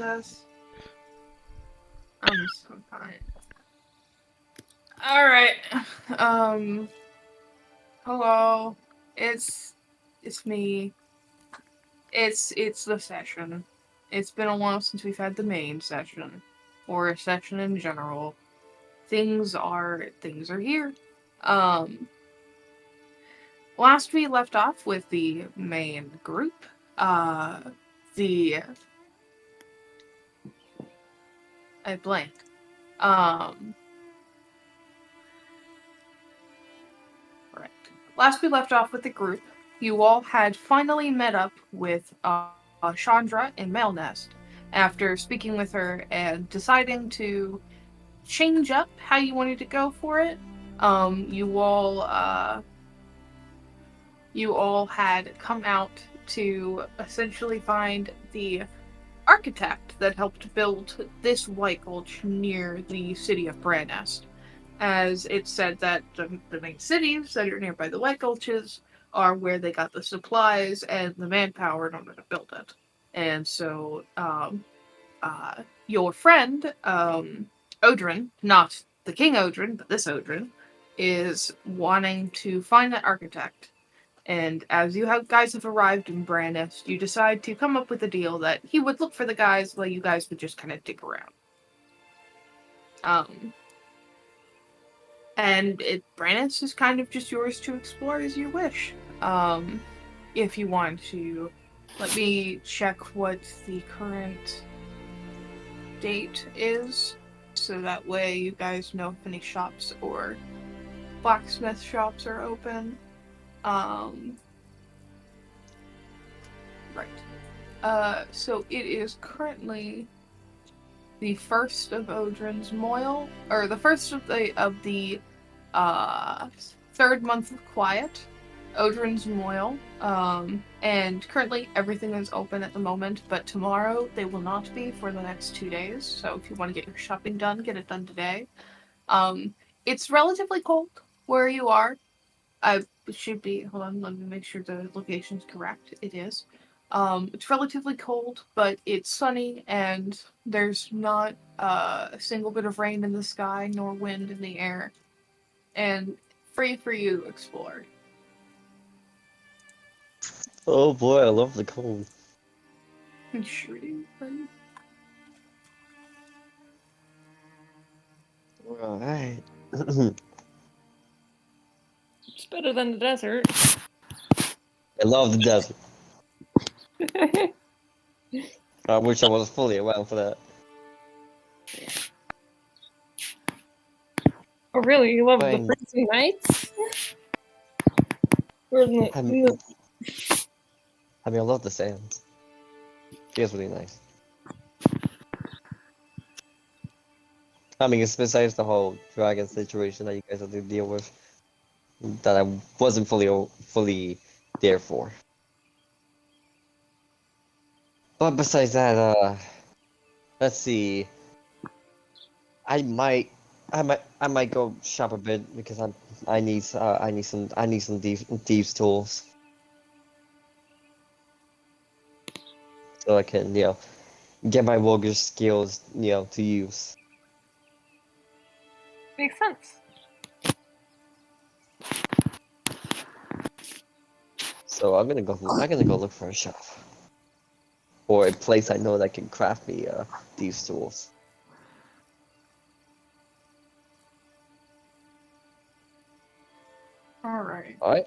this. I'm so fine. Alright. Hello. It's me. It's the session. It's been a while since we've had the main session. Or a session in general. Things are here. Um Last we left off with the main group. The I blanked. Um Right. Last we left off with the group, you all had finally met up with Chandra in Mailnest after speaking with her and deciding to change up how you wanted to go for it. You all had come out to essentially find the architect that helped build this White Gulch near the city of Brandnest, as it said that the main cities that are nearby the White Gulches are where they got the supplies and the manpower in order to build it. And so, your friend, Odrin, not the King Odrin, but this Odrin, is wanting to find that architect. And as you guys have arrived in Brandis, you decide to come up with a deal that he would look for the guys while you guys would just kind of dig around. And Brandis is kind of just yours to explore as you wish. If you want to, let me check what the current date is, so that way you guys know if any shops or blacksmith shops are open. Right. So it is currently the first of Odrin's Moil, or the first of the third month of quiet, Odrin's Moil. And currently everything is open at the moment, but tomorrow they will not be for the next 2 days. So if you want to get your shopping done, get it done today. It's relatively cold where you are. It should be. Hold on, let me make sure the location's correct. It is. It's relatively cold, but it's sunny, and there's not a single bit of rain in the sky nor wind in the air, and free for you to explore. Oh boy, I love the cold. Shooting. Alright. It's better than the desert. I love the desert. I wish I was fully around for that. Oh, really? You love the Fine. freezing nights? Or the, I mean, I love the sand. Feels really nice. I mean, it's besides the whole dragon situation that you guys have to deal with, that I wasn't fully there for. But besides that, let's see. I might go shop a bit because I need some thieves tools so I can get my roguish skills to use. makes sense. So I'm gonna go look for a shop or a place I know that can craft me these tools. Alright. Alright.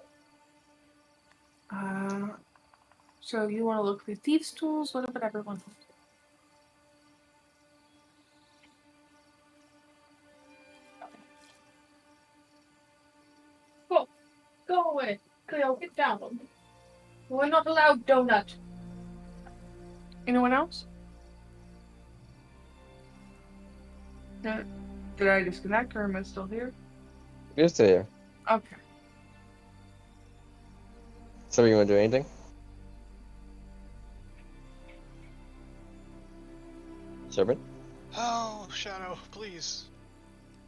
So you want to look for thieves' tools? What about everyone? Go away. Cleo, get down. We're not allowed donut. Anyone else? Did I disconnect or am I still here? You're still here. Okay. So you wanna do anything? Sherbert? Oh, Shadow, please.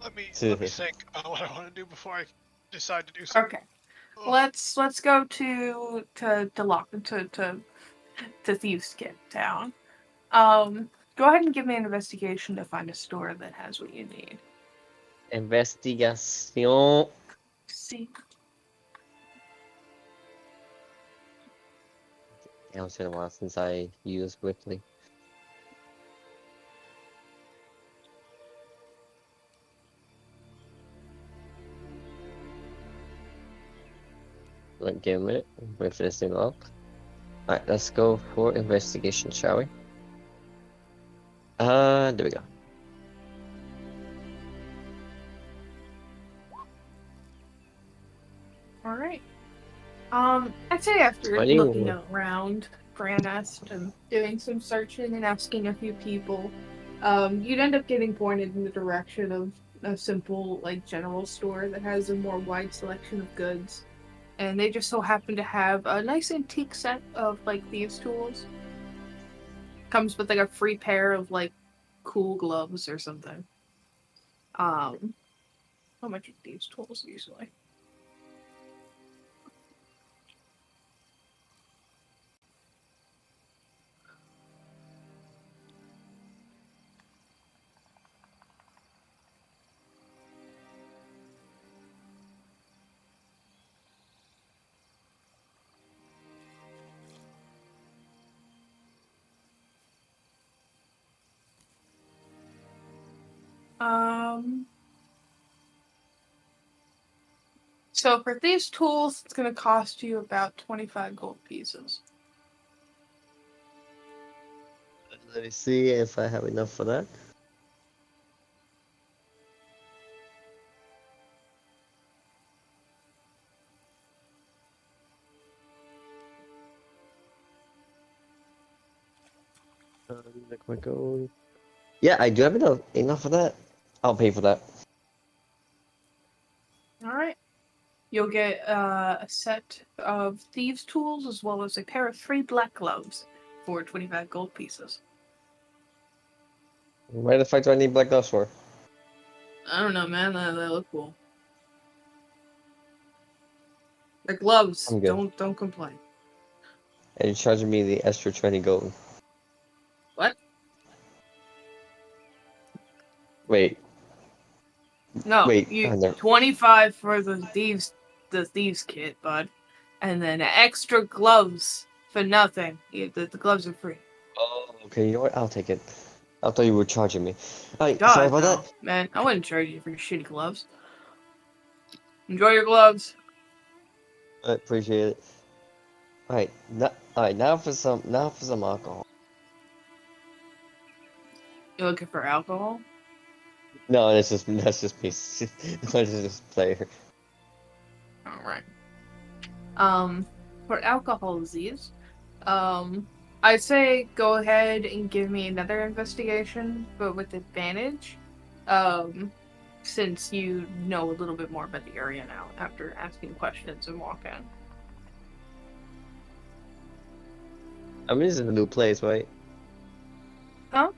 Let me think about what I want to do before I decide to do something. Okay. Let's go to Thieves' Town. Go ahead and give me an investigation to find a store that has what you need. Investigation. See. Yeah, it's been a while since I used Ripley. Like, give a minute. Wait for this thing up. Alright, let's go for investigation, shall we? There we go. All right. I'd say after 21. looking around Granest and doing some searching and asking a few people, you'd end up getting pointed in the direction of a simple, like, general store that has a more wide selection of goods. And they just so happen to have a nice antique set of, like, thieves' tools. Comes with, like, a free pair of, like, cool gloves or something. How much are thieves' tools usually? So for these tools, it's going to cost you about 25 gold pieces. Let me see if I have enough for that. Look my gold. Yeah, I do have enough for that. I'll pay for that. All right. You'll get a set of thieves' tools as well as a pair of 3 black gloves for 25 gold pieces. Why the fuck do I need black gloves for? I don't know, man. They look cool. The gloves. I'm good. Don't complain. And you're charging me the extra 20 gold. What? Wait, No, wait, you no. 25 for the thieves kit, bud, and then extra gloves for nothing. The gloves are free. Oh, okay, you know what? I'll take it. I thought you were charging me. Alright, sorry God, about no, that. man. I wouldn't charge you for shitty gloves. Enjoy your gloves. I appreciate it. Alright, now for some alcohol. You looking for alcohol? No, that's just me. That's just player. All right. For alcohol disease, I'd say go ahead and give me another investigation, but with advantage, um, since you know a little bit more about the area now after asking questions and walking. I mean, this is a new place, right? Huh?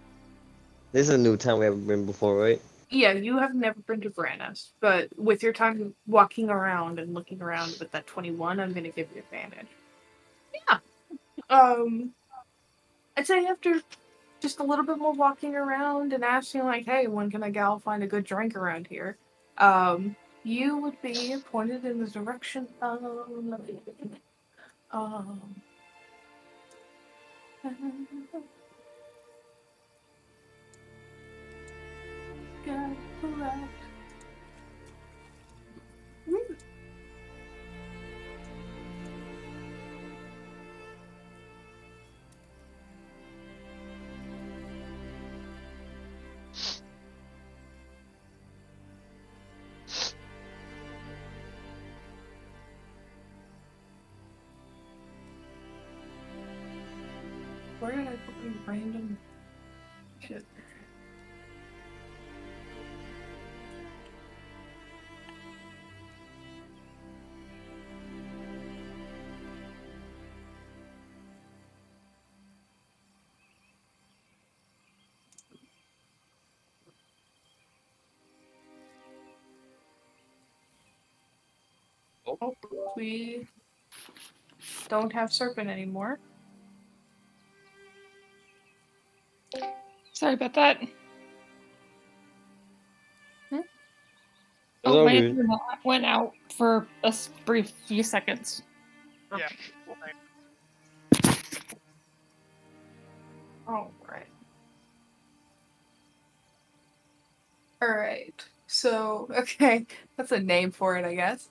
This is a new town we haven't been before, right? Yeah, you have never been to Brannis, but with your time walking around and looking around with that 21, I'm gonna give you advantage. Yeah. I'd say after just a little bit more walking around and asking like, hey, when can a gal find a good drink around here? You would be pointed in the direction of um got correct. Where did I put my random shit? Oh, we don't have serpent anymore. Sorry about that. It's Oh, all my good. internet went out for a brief few seconds. Yeah. All right. All right. So, okay, that's a name for it, I guess.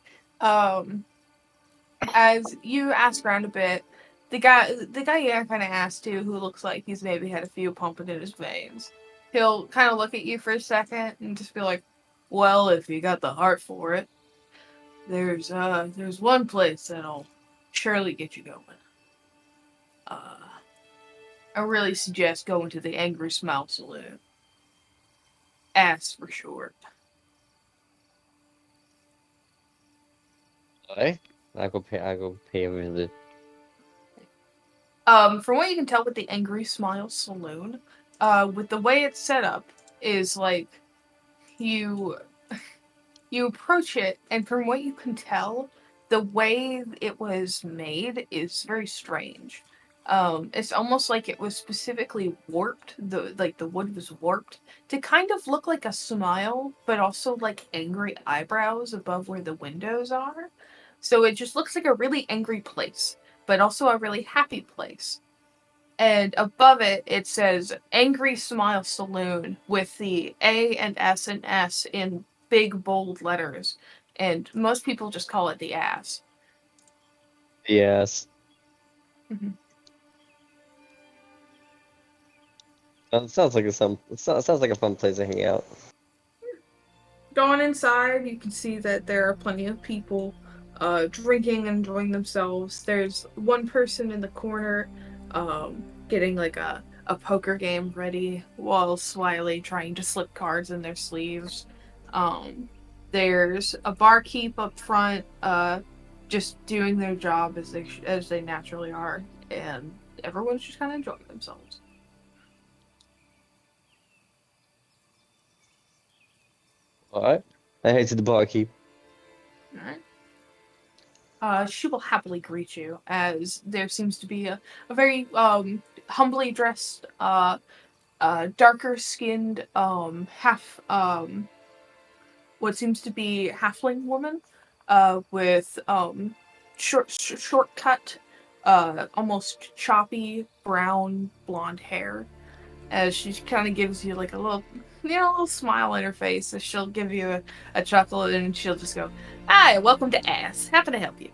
As you ask around a bit, the guy you kind of asked to, who looks like he's maybe had a few pumping in his veins, he'll kind of look at you for a second and just be like, "Well, if you got the heart for it, there's one place that'll surely get you going. Uh, I really suggest going to the Angry Smile Saloon. Ass for short." Alright. I go pay a visit. From what you can tell with the Angry Smile Saloon, with the way it's set up, is like you you approach it, and from what you can tell, the way it was made is very strange. It's almost like it was specifically warped. The wood was warped to kind of look like a smile, but also like angry eyebrows above where the windows are. So it just looks like a really angry place, but also a really happy place. And above it, it says Angry Smile Saloon with the A and S in big bold letters. And most people just call it the ass. Yes. Mhm. Sounds like a fun place to hang out. Going inside, you can see that there are plenty of people drinking and enjoying themselves. There's one person in the corner getting like a poker game ready while slyly trying to slip cards in their sleeves. Um, there's a barkeep up front just doing their job as they naturally are, and everyone's just kind of enjoying themselves. Alright. I head to the barkeep. All right. She will happily greet you as there seems to be a very humbly dressed, darker skinned, half what seems to be halfling woman, with short cut, almost choppy brown blonde hair. As she kind of gives you like a little, a little smile on her face, as she'll give you a chuckle, and she'll just go, "Hi, welcome to Ass. How can I help you?"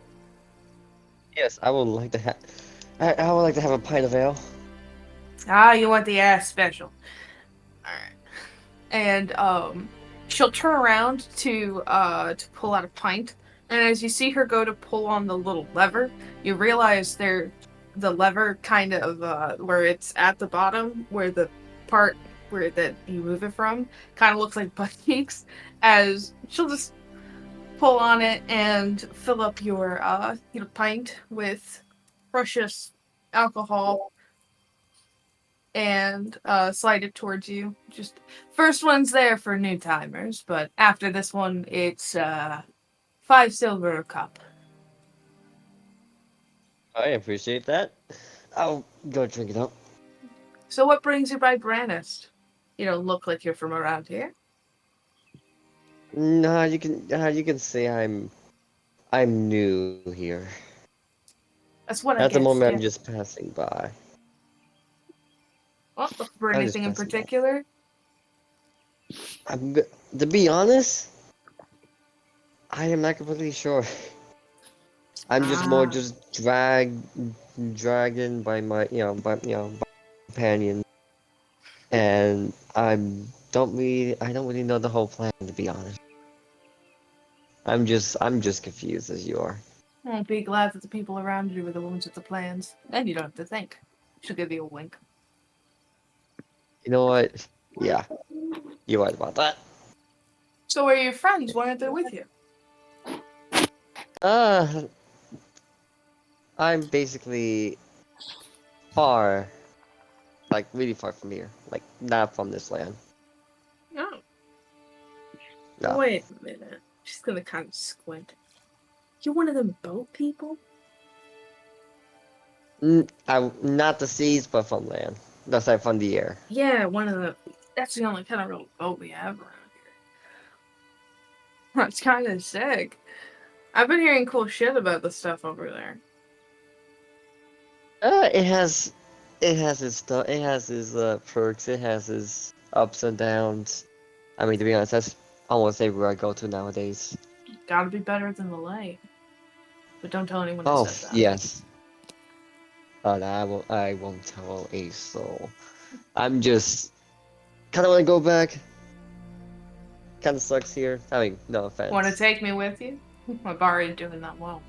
Yes, I would like to have. I would like to have a pint of ale. Ah, you want the ass special. Alright. And she'll turn around to pull out a pint, and as you see her go to pull on the little lever, you realize the lever kind of where it's at the bottom, where the part where that you move it from kind of looks like butt cheeks, as she'll just pull on it and fill up your pint with precious alcohol and slide it towards you. Just first one's there for new timers, but after this one, it's 5 silver a cup. I appreciate that. I'll go drink it up. So, what brings you by Brannist? You don't look like you're from around here. Nah, you can say I'm new here. That's what I At the guessed. moment, Yeah. I'm just passing by. Well, look for I'm just anything in passing by. particular? I'm, to be honest, I am not completely sure. I'm just more Ah, just dragged in by by companion, and I don't really know the whole plan, to be honest. I'm just confused as you are. I'll be glad that the people around you are the ones with the plans. Then you don't have to think. She'll give you a wink. You know what? Yeah, you're right about that. So, are your friends? Why aren't they with you? Uh, I'm basically far, like really far from here, like not from this land. No. Yeah. Wait a minute. She's gonna kind of squint. You're one of them boat people? Not the seas, but from land. aside from the air. Yeah, that's the only kind of real boat we have around here. That's kind of sick. I've been hearing cool shit about the stuff over there. It has, its stuff. It has its perks. It has its ups and downs. I mean, to be honest, that's almost everywhere I go to nowadays. Gotta be better than the light. But don't tell anyone I Oh said that. yes, but I won't. I won't tell a soul. I'm just kind of want to go back. Kind of sucks here. I mean, no Want to offense. take me with you? My bar ain't doing that well.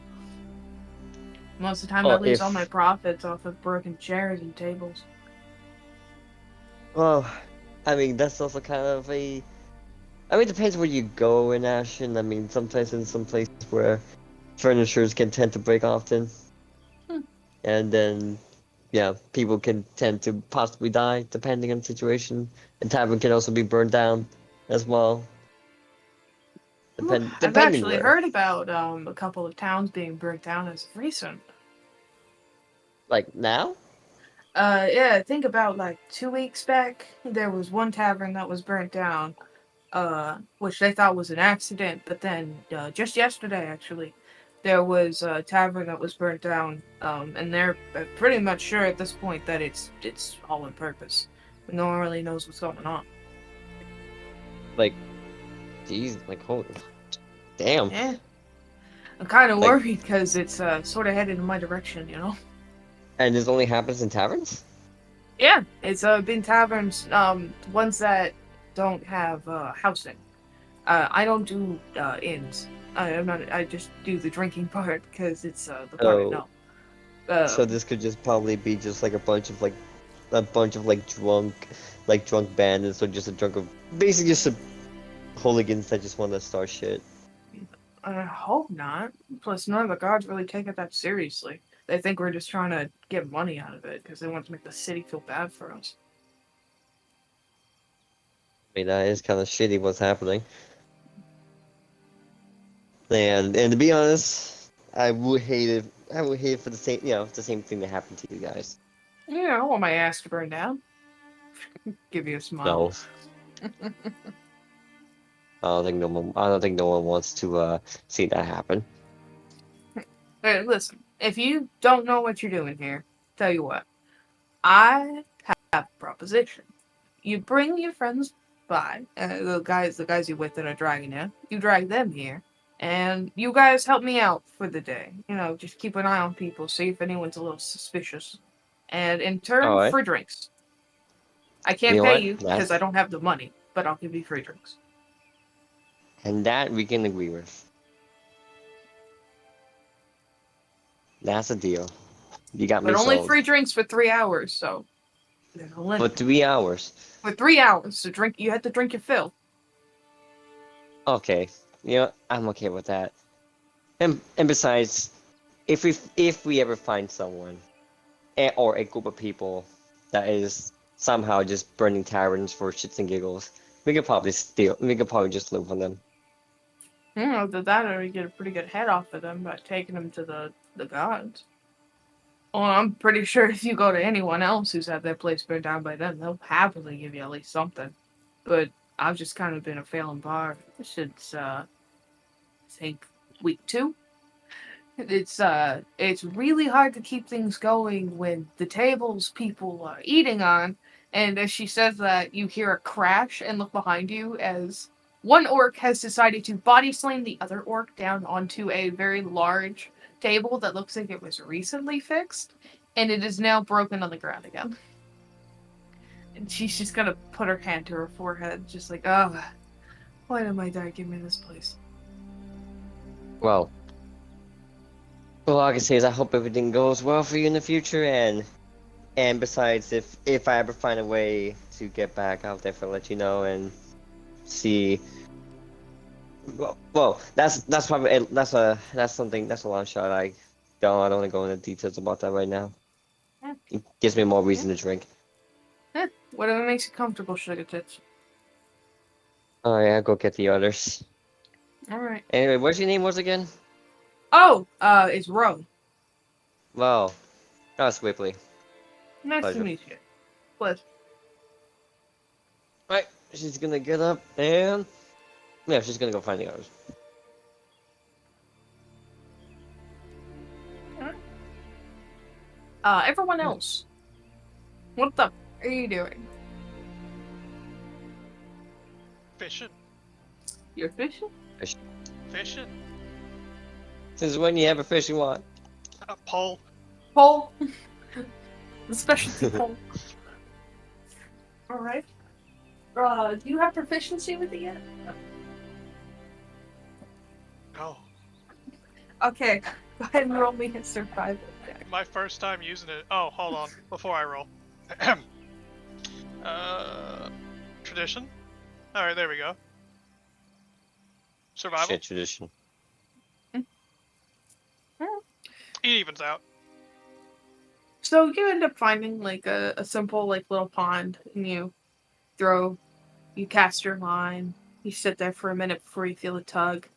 Most of the time, I Oh, lose all my if profits off of broken chairs and tables. well, I mean that's also kind of a. I mean, it depends where you go in Ashen. I mean, some places where furnitures can tend to break often, Hmm. and then yeah, people can tend to possibly die depending on the situation. And tavern can also be burned down as well, I've depending actually where. heard about a couple of towns being burnt down as of recent. Like now? Yeah, think about like 2 weeks back, there was one tavern that was burnt down, which they thought was an accident, but then just yesterday actually, there was a tavern that was burnt down, and they're pretty much sure at this point that it's all on purpose. No one really knows what's going on. Like, geez, like holy damn. Yeah, I'm kind of Like, worried because it's sort of headed in my direction, you know. and this only happens in taverns? Yeah, it's been taverns, ones that don't have housing. I don't do inns. I'm not. I just do the drinking part because it's the part I Oh, know. so Um, this could just probably be just like a bunch of like drunk bandits or just a drunk of basically just a hooligans that just want to start shit. I hope not. Plus, none of the gods really take it that seriously. They think we're just trying to get money out of it because they want to make the city feel bad for us. I mean, that is kind of shitty what's happening. And to be honest, I would hate it for the same, the same thing that happened to you guys. Yeah, I want my ass to burn down. Give you a smile. No, I don't think no one wants to see that happen. Hey, listen, if you don't know what you're doing here, tell you what, I have a proposition. You bring your friends by, the guys you're with that are dragging you. You drag them here, and you guys help me out for the day. You know, just keep an eye on people, see if anyone's a little suspicious, and in All turn, right, free drinks. I you can't know pay what? you because I don't have the money, but I'll give you free drinks. That we can agree with. That's a deal. You got But me only sold. free drinks for 3 hours, so there's a For limit. 3 hours. For 3 hours, so drink. You have to drink your fill. Okay, I'm okay with that. And besides, if we ever find someone or a group of people that is somehow just burning taverns for shits and giggles, we could probably steal. We could probably just loot on them. You know, that or you get a pretty good head off of them by taking them to the gods. Well, I'm pretty sure if you go to anyone else who's had their place burned down by them, they'll happily give you at least something. But I've just kind of been a failing bar since I think week 2. It's really hard to keep things going when the tables people are eating on, and as she says that, you hear a crash and look behind you as one orc has decided to body slam the other orc down onto a very large table that looks like it was recently fixed, and it is now broken on the ground again. And she's just gonna put her hand to her forehead, just like, oh, why did my dad give me this place? Well, all I can say is I hope everything goes well for you in the future, and besides, if I ever find a way to get back, I'll definitely let you know and see. Well, that's probably that's a long shot. I don't want to go into details about that right now. Yeah, It gives me more yeah, reason to drink. yeah. Whatever makes you comfortable, sugar tits. Oh yeah, go get the others. All right. Anyway, what's your name was again? Oh, it's Ro. Well, that was Whipley. Nice to Pleasure. meet you. But Right, she's gonna get up and yeah, she's gonna go find the others. everyone else, what the are you doing? Fishing. You're fishing? Fishing. Since when you have a fishing rod? A pole. Pole. The specialty pole. All right. Do you have proficiency with it yet? No. Okay. Go ahead and roll me a survival check. My first time using it. Oh, hold on. Before I roll. Tradition. Alright, there we go. Survival. Shit tradition. It evens out. So you end up finding like a simple like little pond, and you cast your line, you sit there for a minute before you feel a tug.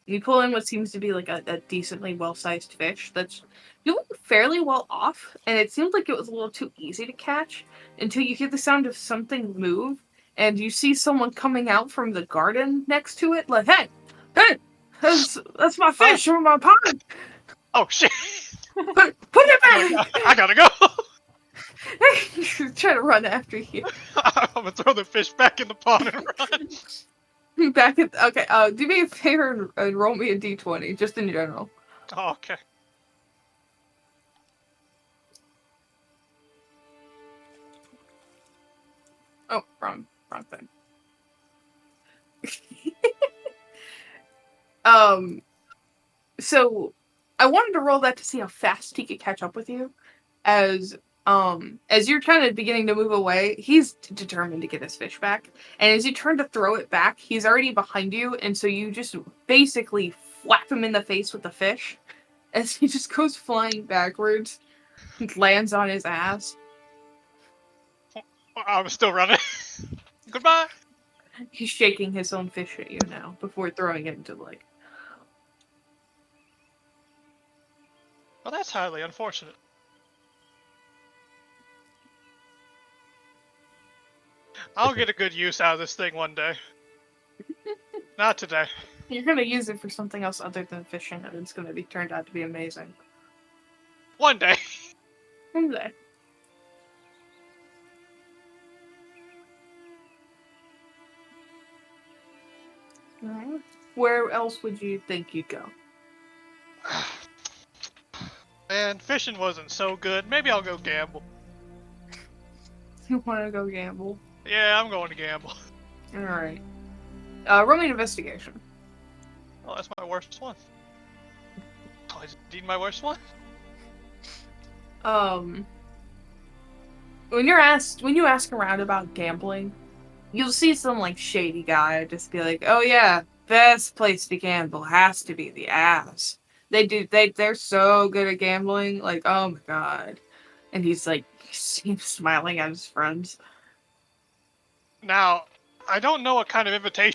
You pull in what seems to be like a decently well-sized fish that's doing fairly well off, and it seemed like it was a little too easy to catch until you hear the sound of something move, and you see someone coming out from the garden next to it, like, hey, that's my fish from my pond. Oh shit! Put it back. I gotta go! Try to run after you. I'm gonna throw the fish back in the pond and run. Back at okay. Do me a favor and roll me a d20, just in general. Oh, okay. Oh, wrong thing. So I wanted to roll that to see how fast he could catch up with you, as you're kind of beginning to move away. He's determined to get his fish back, and as you turn to throw it back, he's already behind you, and so you just basically whack him in the face with the fish, as he just goes flying backwards, and lands on his ass. I'm still running. Goodbye! He's shaking his own fish at you now before throwing it into the lake. Well, that's highly unfortunate. I'll get a good use out of this thing one day. Not today. You're gonna use it for something else other than fishing, and it's gonna be turned out to be amazing. One day. Someday. Alright. Where else would you think you'd go? Man, fishing wasn't so good. Maybe I'll go gamble. You want to go gamble? Yeah, I'm going to gamble. Alright. Roll me an investigation. Oh, that's my worst one. Oh, is it indeed my worst one? When you ask around about gambling, you'll see some like shady guy just be like, "Oh yeah, best place to gamble has to be the ass. They're so good at gambling, like, oh my god." And he's like, he seems smiling at his friends. Now, I don't know what kind of invitation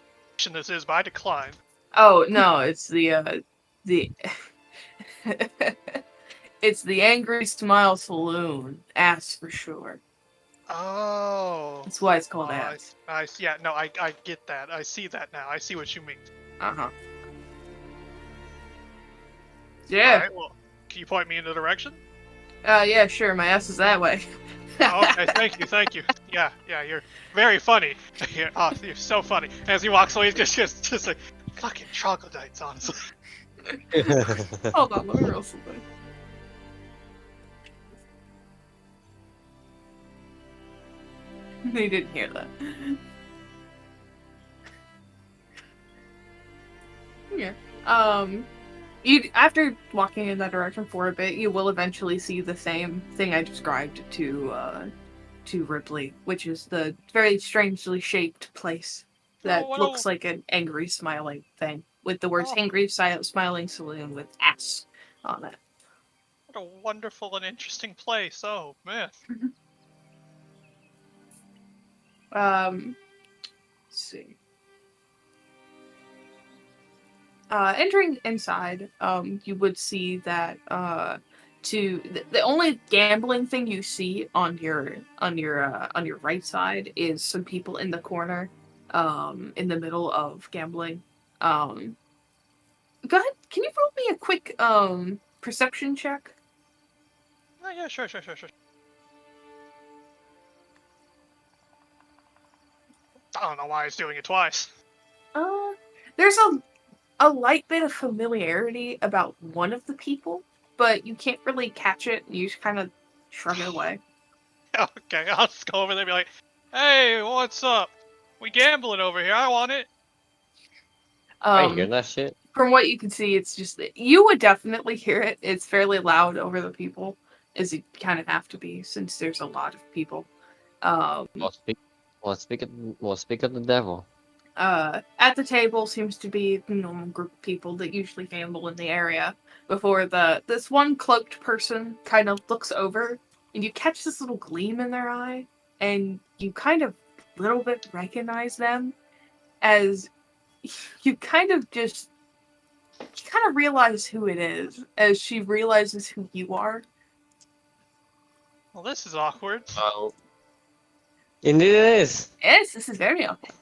this is, but I decline. Oh no, it's the it's the Angry Smile Saloon, ass for sure. Oh. That's why it's called ass. Yeah, no, I get that. I see that now. I see what you mean. Uh-huh. Yeah. Alright, well, can you point me in the direction? Yeah, sure, my ass is that way. Oh, okay, thank you. Yeah, you're very funny. You're so funny. As he walks away, he's just like, fucking troglodytes, honestly. Hold on, let me roll something. They didn't hear that. Yeah. You after walking in that direction for a bit, you will eventually see the same thing I described to Ripley, which is the very strangely shaped place that looks like an angry smiling thing with the words "angry smiling saloon" with S on it. What a wonderful and interesting place. Oh man. Let's see. Entering inside, you would see that the only gambling thing you see on your right side is some people in the corner, in the middle of gambling. Go ahead. Can you roll me a quick perception check? Oh, yeah, sure. I don't know why he's doing it twice. There's a light bit of familiarity about one of the people, but you can't really catch it. You just kind of shrug it away. Okay, I'll just go over there and be like, "Hey, what's up? We gambling over here. I want it." I hear that shit. From what you can see, it's just that you would definitely hear it. It's fairly loud over the people, as you kind of have to be since there's a lot of people. Speak of the devil. At the table seems to be the normal group of people that usually gamble in the area. Before this one cloaked person kind of looks over, and you catch this little gleam in their eye, and you kind of little bit recognize them as you kind of realize who it is as she realizes who you are. Well, this is awkward. Oh. Indeed it is. Yes, this is very awkward.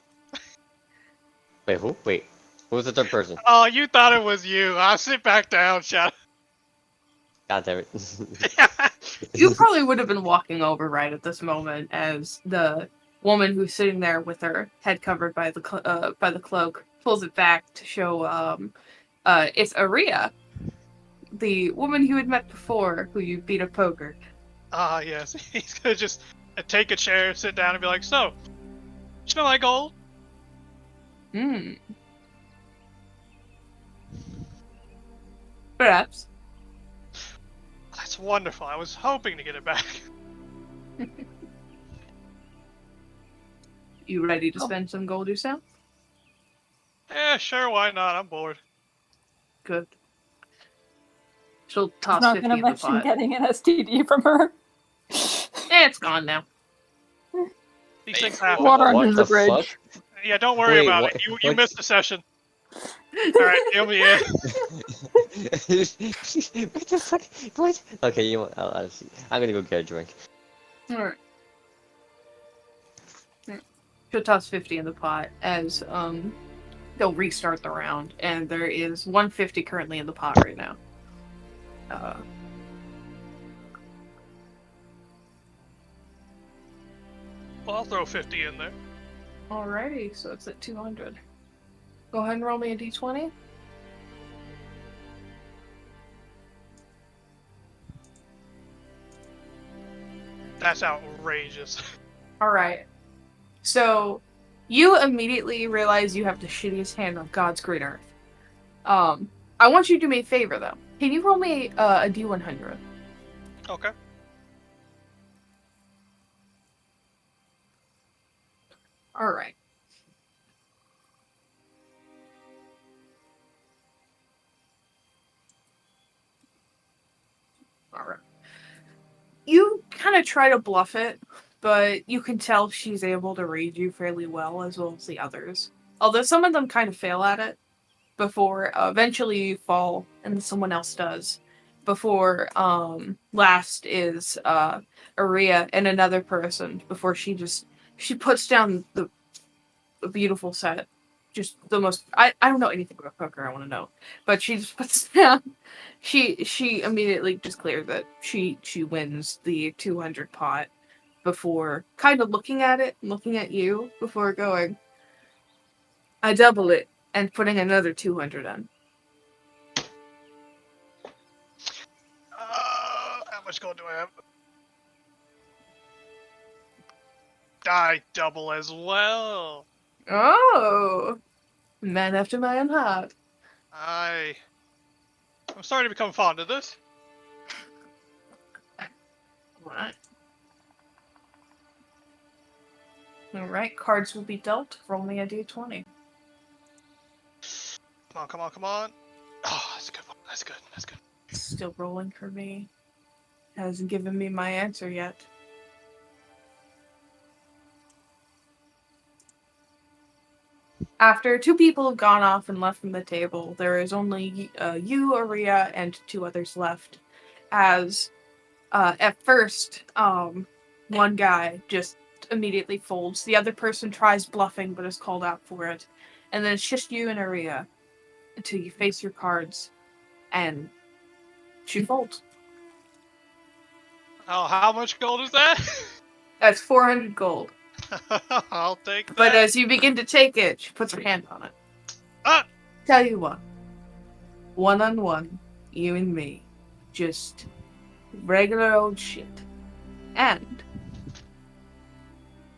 Wait, who? Wait. Who's the third person? Oh, you thought it was you. I'll sit back down, Shadow. God damn it. You probably would have been walking over right at this moment as the woman who's sitting there with her head covered by the cloak pulls it back to show it's Aria, the woman you had met before, who you beat at poker. Ah, yes. He's gonna just take a chair, sit down, and be like, "So, smell like gold?" Perhaps. That's wonderful. I was hoping to get it back. You ready to spend some gold yourself? Yeah, sure. Why not? I'm bored. Good. She'll I'm toss not 50 gonna in the mention pot. getting an STD from her. It's gone now. These things What happen. Water the under the bridge. fuck? Yeah, don't worry Wait, about what- it. You what- missed a session. All right, deal me in. What the fuck? What? Okay, you know what? I'll see. I'm gonna go get a drink. Alright. She'll toss 50 in the pot as they'll restart the round, and there is 150 currently in the pot right now. Well, I'll throw 50 in there. Alrighty, so it's at 200. Go ahead and roll me a d20. That's outrageous. Alright. So, you immediately realize you have the shittiest hand on God's green earth. I want you to do me a favor, though. Can you roll me a d100? Okay. Alright. Alright. You kind of try to bluff it, but you can tell she's able to read you fairly well, as well as the others. Although some of them kind of fail at it before eventually you fall and someone else does. Before last is Aria and another person before she puts down the beautiful set. Just the most I don't know anything about poker, I want to know. But she just puts down she immediately just clears that she wins the 200 pot before kind of looking at it, looking at you before going, I double it and putting another 200 in. How much gold do I have? I double as well. Oh, man after my own heart. I'm starting to become fond of this. Right. Alright, cards will be dealt. Roll me a d20. Come on. Oh, that's a good one. That's good. Still rolling for me. Hasn't given me my answer yet. After two people have gone off and left from the table, there is only you, Aria, and two others left. as at first, one guy just immediately folds. The other person tries bluffing but is called out for it. And then it's just you and Aria until you face your cards and she folds. Oh, how much gold is that? That's 400 gold. I'll take that. But as you begin to take it, she puts her hand on it. Ah! Tell you what, one-on-one, you and me, just regular old shit. And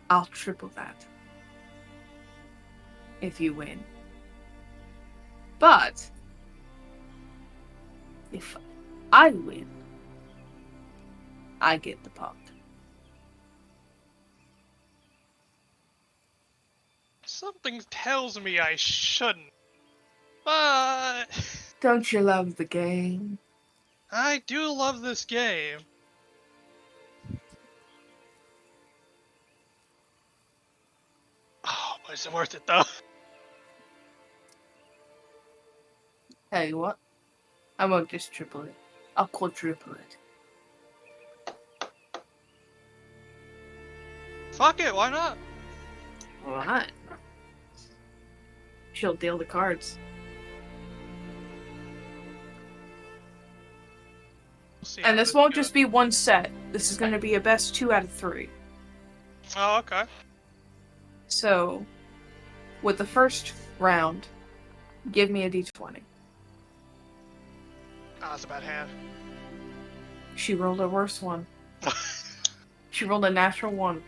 I'll triple that if you win. But if I win, I get the pot. Something tells me I shouldn't. But Don't you love the game? I do love this game. Oh, but is it worth it though? Tell you what, I won't just triple it. I'll quadruple it. Fuck it, why not? Alright. She'll deal the cards. We'll see And how this won't goes. just be one set. This is going to be a best 2 out of 3. Oh, okay. So, with the first round, give me a d20. Ah, that's a bad hand. She rolled a worse one. She rolled a natural 1.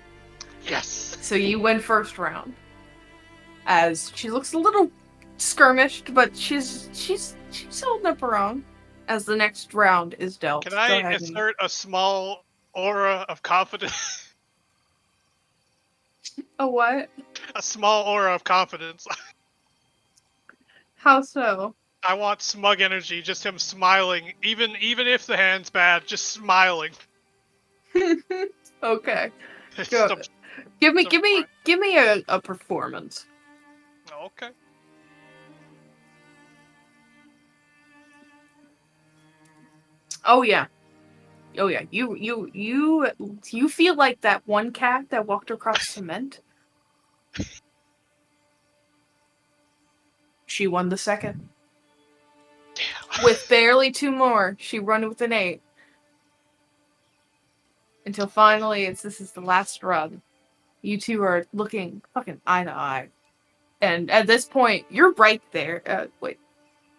Yes! So you win first round. As she looks a little skirmished, but she's holding up her own. As the next round is dealt. Can Go I ahead and- insert a small aura of confidence? A what? A small aura of confidence. How so? I want smug energy, just him smiling, even if the hand's bad, just smiling. Okay. It's Go. the- Give me the- a performance. Okay. Oh yeah. Oh yeah. You feel like that one cat that walked across cement? She won the second. Damn. With barely 2 more, she won with an 8. Until finally, this is the last run. You two are looking fucking eye to eye. And at this point, you're right there. Wait.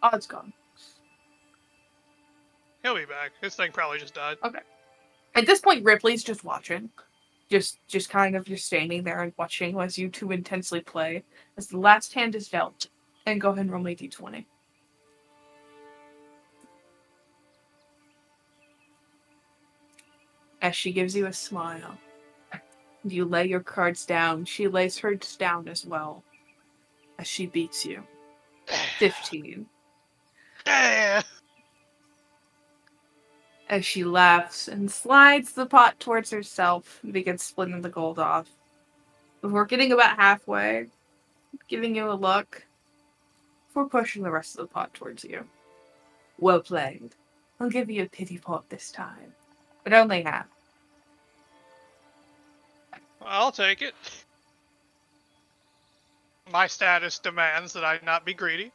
Odd's gone. He'll be back. His thing probably just died. At this point, Ripley's just watching. Just kind of just standing there and watching as you two intensely play. As the last hand is dealt. And go ahead and roll me a d20. As she gives you a smile. You lay your cards down. She lays hers down as well. As she beats you. 15. Yeah. As she laughs and slides the pot towards herself and begins splitting the gold off. Before getting about halfway, giving you a look, before pushing the rest of the pot towards you. Well played. I'll give you a pity pot this time, but only half. I'll take it. My status demands that I not be greedy.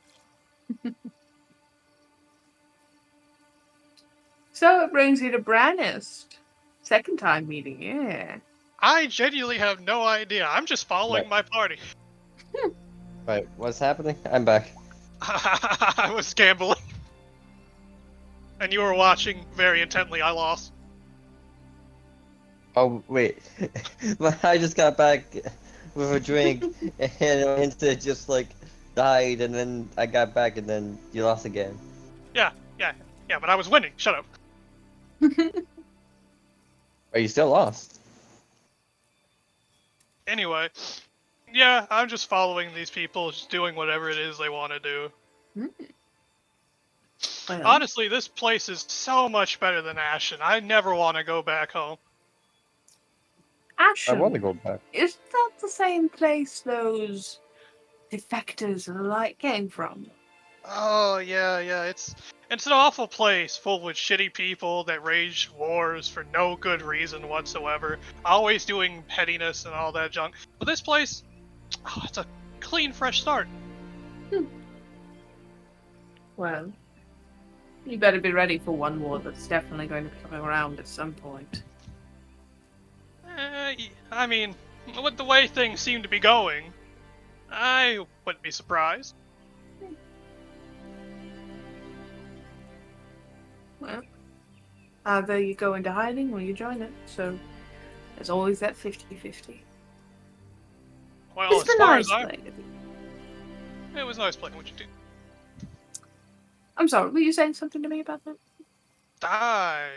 So it brings you to Brannist. Second time meeting, yeah. I genuinely have no idea. I'm just following Right. my party. Right, what's happening? I'm back. I was gambling. And you were watching very intently. I lost. Oh, wait. But I just got back with a drink, and Insta just, like, died, and then I got back, and then you lost again. Yeah, but I was winning. Shut up. But you still lost. Anyway, yeah, I'm just following these people, just doing whatever it is they want to do. Well, Honestly, this place is so much better than Ashen. I never want to go back home. I Ashen, want to go back. is that the same place those defectors of the light came from? Oh yeah. It's an awful place, full with shitty people that wage wars for no good reason whatsoever, always doing pettiness and all that junk. But this place, oh, it's a clean, fresh start. Well, you better be ready for one war that's definitely going to be coming around at some point. I mean, with the way things seem to be going, I wouldn't be surprised. Well, either you go into hiding or you join it, so there's always that 50-50. Well, It's as been far nice as I, playing with you. it was nice playing with you too. I'm sorry, were you saying something to me about that? I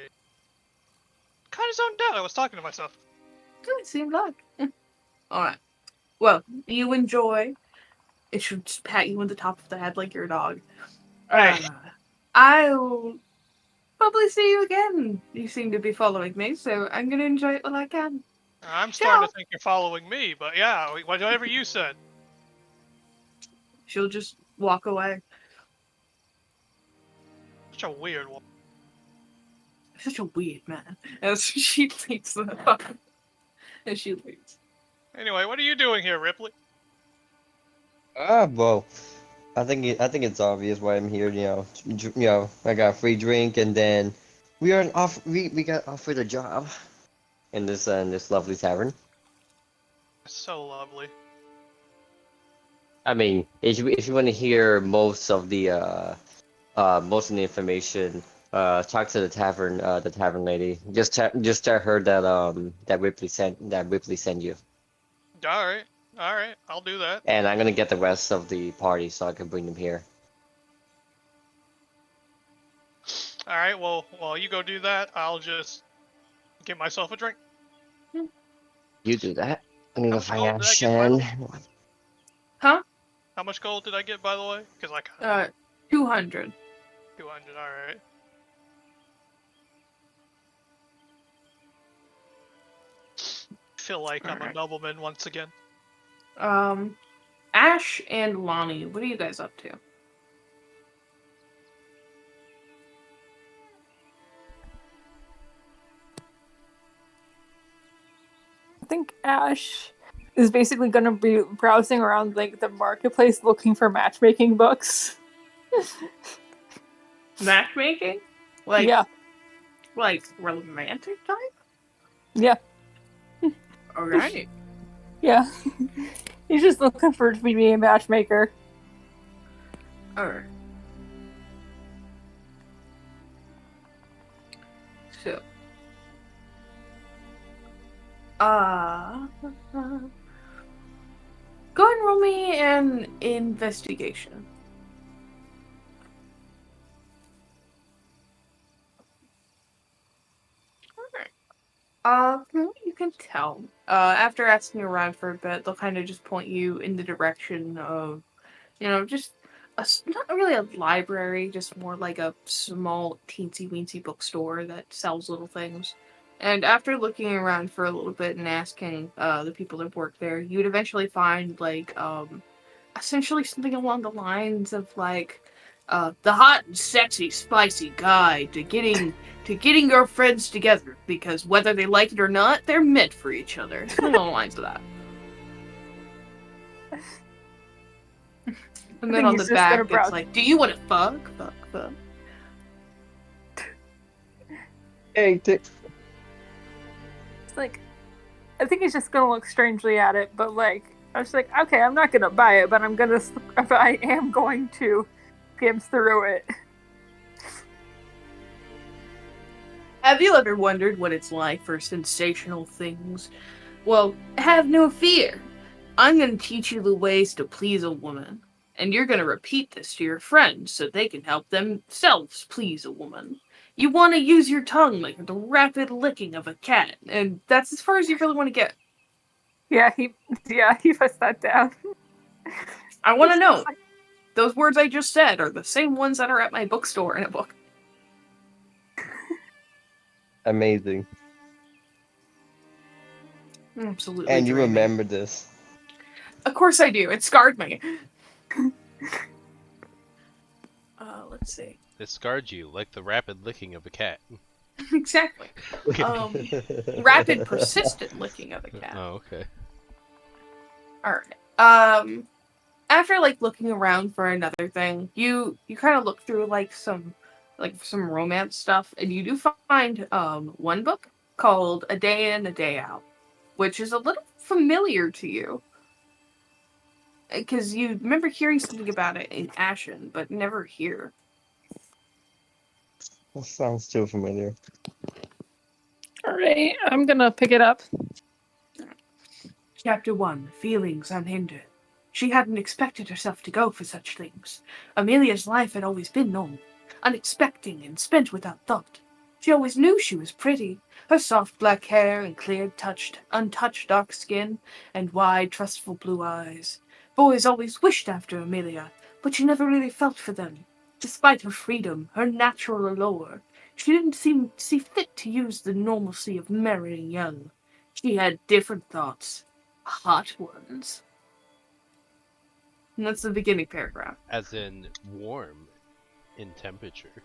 kind of zoned out. I was talking to myself. It seemed like. Alright. Well, you enjoy. It should just pat you on the top of the head like your dog. Hey. I'll probably see you again. You seem to be following me, so I'm gonna enjoy it while I can. I'm starting Ciao. to think you're following me, but yeah, whatever you said. She'll just walk away. Such a weird one. Such a weird man. As she leaves the fucking. As she leaves. Anyway, what are you doing here, Ripley? Well, I think it's obvious why I'm here. I got a free drink, and then we got offered a job in this lovely tavern. So lovely. I mean, if you want to hear most of the information, talk to the tavern lady. Just tell her that Ripley sent you, All right, I'll do that. and I'm gonna get the rest of the party so I can bring them here. All right, well, while you go do that, I'll just get myself a drink. You do that. I'm gonna How go much find gold out did I get, by the Shen. way? Huh? How much gold did I get, by the way? Because I got 200. 200. All right. Feel like I'm a Alright. nobleman once again. Ash and Lonnie, what are you guys up to? I think Ash is basically going to be browsing around like the marketplace looking for matchmaking books. Matchmaking? Like, Yeah, like romantic type? yeah, Alright. yeah. He's just looking for to be a matchmaker. Alright. So. Go ahead and roll me an investigation. From what you can tell, after asking around for a bit, they'll kind of just point you in the direction of, just not really a library, just more like a small teensy weensy bookstore that sells little things. And after looking around for a little bit and asking the people that work there, you'd eventually find essentially something along the lines of the hot and sexy spicy guide to getting your friends together, because whether they like it or not, they're meant for each other. Something along the lines of that. And then on the back, it's like, do you want to fuck? Hey, It's like, I think he's just gonna look strangely at it, but like, I was like, okay, I'm not gonna buy it, but I am going to skim through it. Have you ever wondered what it's like for sensational things? Well, have no fear. I'm going to teach you the ways to please a woman. And you're going to repeat this to your friends so they can help themselves please a woman. You want to use your tongue like the rapid licking of a cat, and that's as far as you really want to get. Yeah, he puts that down. I want to know, those words I just said are the same ones that are at my bookstore in a book. amazing. Absolutely. And you dreamy. remember this. Of course I do. It scarred me. let's see. It scarred you like the rapid licking of a cat. Exactly. Rapid, persistent licking of a cat. Oh, okay. Alright. After like looking around for another thing, you kind of look through some romance stuff, and you do find one book called A Day In, A Day Out, which is a little familiar to you. Because you remember hearing something about it in Ashen, but never here. That sounds too familiar. All right, I'm gonna pick it up. Chapter 1, Feelings Unhindered. She hadn't expected herself to go for such things. Amelia's life had always been normal, unexpected and spent without thought. She always knew she was pretty. Her soft black hair and clear, untouched dark skin and wide, trustful blue eyes. Boys always wished after Amelia, but she never really felt for them. Despite her freedom, her natural allure, she didn't seem to see fit to use the normalcy of marrying young. She had different thoughts. Hot ones. And that's the beginning paragraph. As in warm in temperature.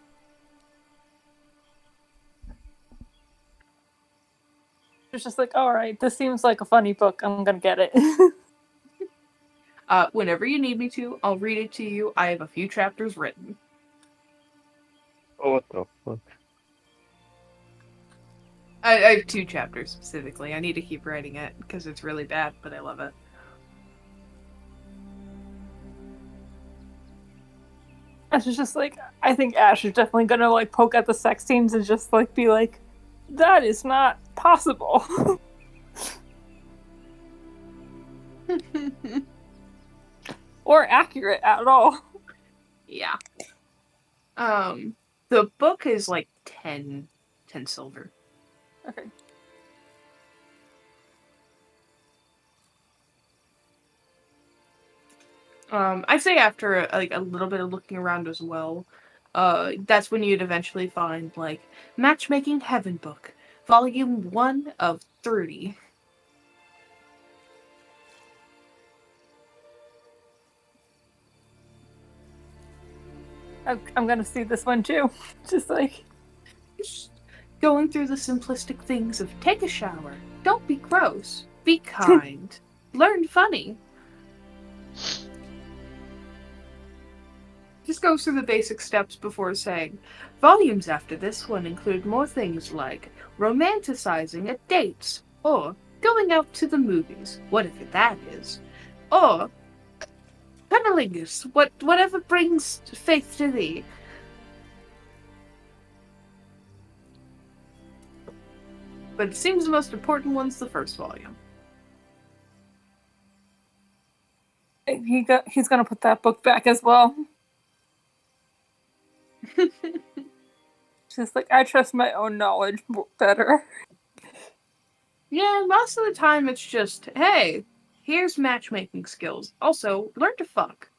It's just like, all right, this seems like a funny book. I'm gonna get it. Whenever you need me to, I'll read it to you. I have a few chapters written. Oh, what the fuck? I have 2 chapters specifically. I need to keep writing it because it's really bad, but I love it. Ash is just like, I think Ash is definitely gonna like poke at the sex scenes and just like be like, that is not possible. Or accurate at all. Yeah. The book is like 10 silver. Okay. I'd say after like a little bit of looking around as well, that's when you'd eventually find like Matchmaking Heaven book, volume 1 of 30. I'm gonna see this one too. Just like, Just going through the simplistic things of take a shower, don't be gross, be kind, learn funny. Just goes through the basic steps before saying, volumes after this one include more things like romanticizing at dates, or going out to the movies, whatever that is, or cunnilingus, whatever brings faith to thee. But it seems the most important one's the first volume. he's gonna put that book back as well. Just like, I trust my own knowledge better. Yeah, most of the time it's just, hey, here's matchmaking skills. Also, learn to fuck.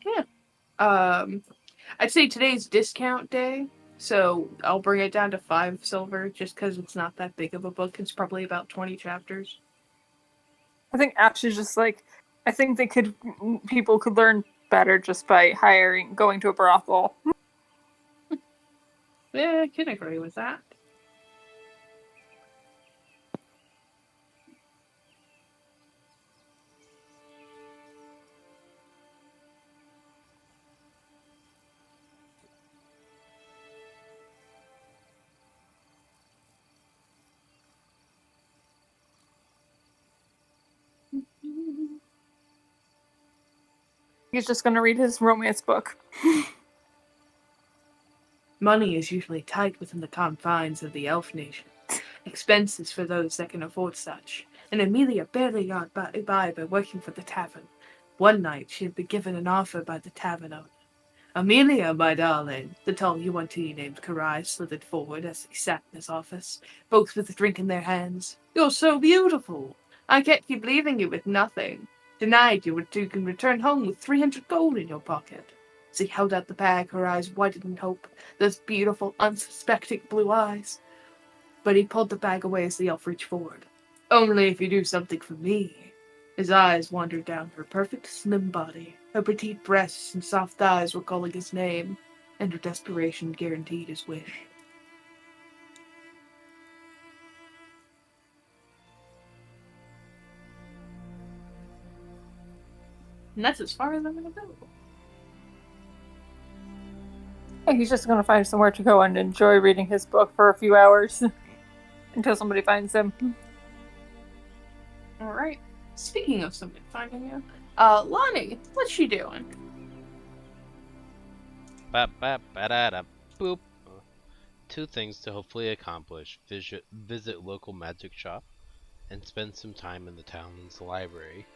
Yeah. I'd say today's discount day, so I'll bring it down to 5 silver just because it's not that big of a book. It's probably about 20 chapters. I think Ash is just like, I think people could learn better just by going to a brothel. Yeah, I can agree with that. He's just gonna read his romance book. Money is usually tight within the confines of the elf nation. Expenses for those that can afford such. And Amelia barely got by working for the tavern. One night she had been given an offer by the tavern owner. Amelia, my darling, the tall yuan-ti named Karai slithered forward as they sat in his office, both with a drink in their hands. You're so beautiful. I can't keep leaving you with nothing. Tonight you can return home with 300 gold in your pocket. As he held out the bag, her eyes widened in hope, those beautiful, unsuspecting blue eyes. But he pulled the bag away as the elf reached forward. Only if you do something for me. His eyes wandered down her perfect slim body. Her petite breasts and soft thighs were calling his name, and her desperation guaranteed his wish. And that's as far as I'm gonna go. Yeah, he's just gonna find somewhere to go and enjoy reading his book for a few hours until somebody finds him. Alright. Speaking of somebody finding you, Lonnie, what's she doing? Ba-ba-ba-da-da, boop. 2 things to hopefully accomplish. Visit local magic shop and spend some time in the town's library.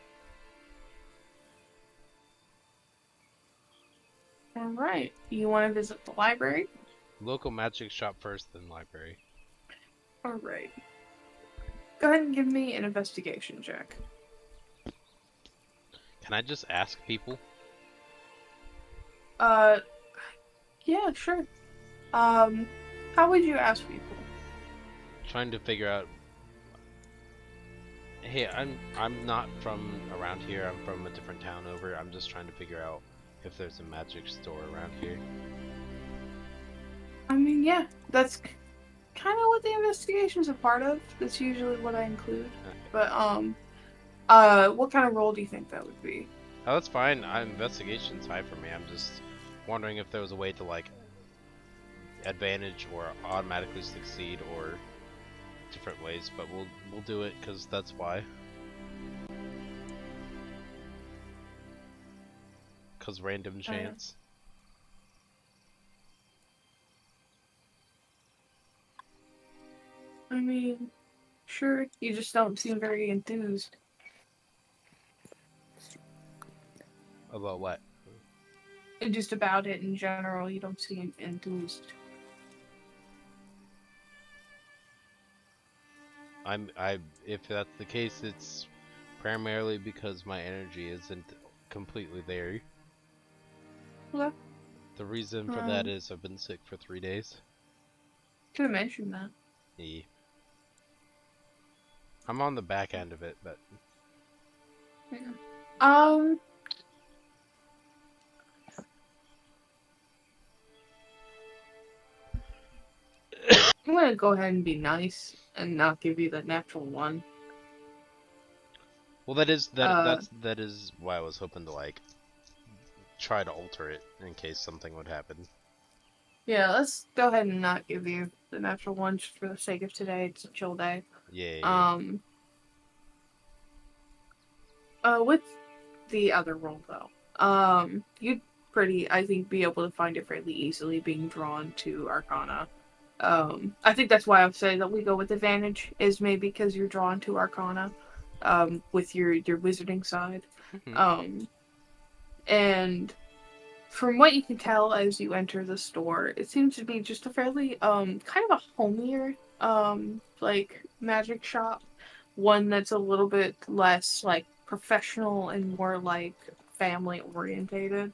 Alright. You want to visit the library? Local magic shop first, then library. Alright. Go ahead and give me an investigation check. Can I just ask people? Yeah, sure. How would you ask people? Trying to figure out. Hey, I'm not from around here. I'm from a different town over. I'm just trying to figure out if there's a magic store around here. I mean, yeah, that's kind of what the investigation's a part of. That's usually what I include. But, what kind of role do you think that would be? Oh, that's fine. Investigation's high for me. I'm just wondering if there was a way to like advantage or automatically succeed or different ways, but we'll do it because that's why. Because random chance. I mean, sure, you just don't seem very enthused. About what? And just about it in general, you don't seem enthused. If that's the case, it's primarily because my energy isn't completely there. Okay. The reason for that is I've been sick for 3 days. Could have mentioned that. Yeah. I'm on the back end of it, but Yeah. I'm gonna go ahead and be nice and not give you the natural one. well, that is why I was hoping to like try to alter it in case something would happen. Yeah, let's go ahead and not give you the natural one just for the sake of today. It's a chill day. Yeah. With the other role though, you'd I think, be able to find it fairly easily being drawn to Arcana. I think that's why I would say that we go with advantage, is maybe because you're drawn to Arcana, with your wizarding side. And from what you can tell as you enter the store, it seems to be just a fairly, kind of a homier, like, magic shop. One that's a little bit less, like, professional and more, like, family-orientated.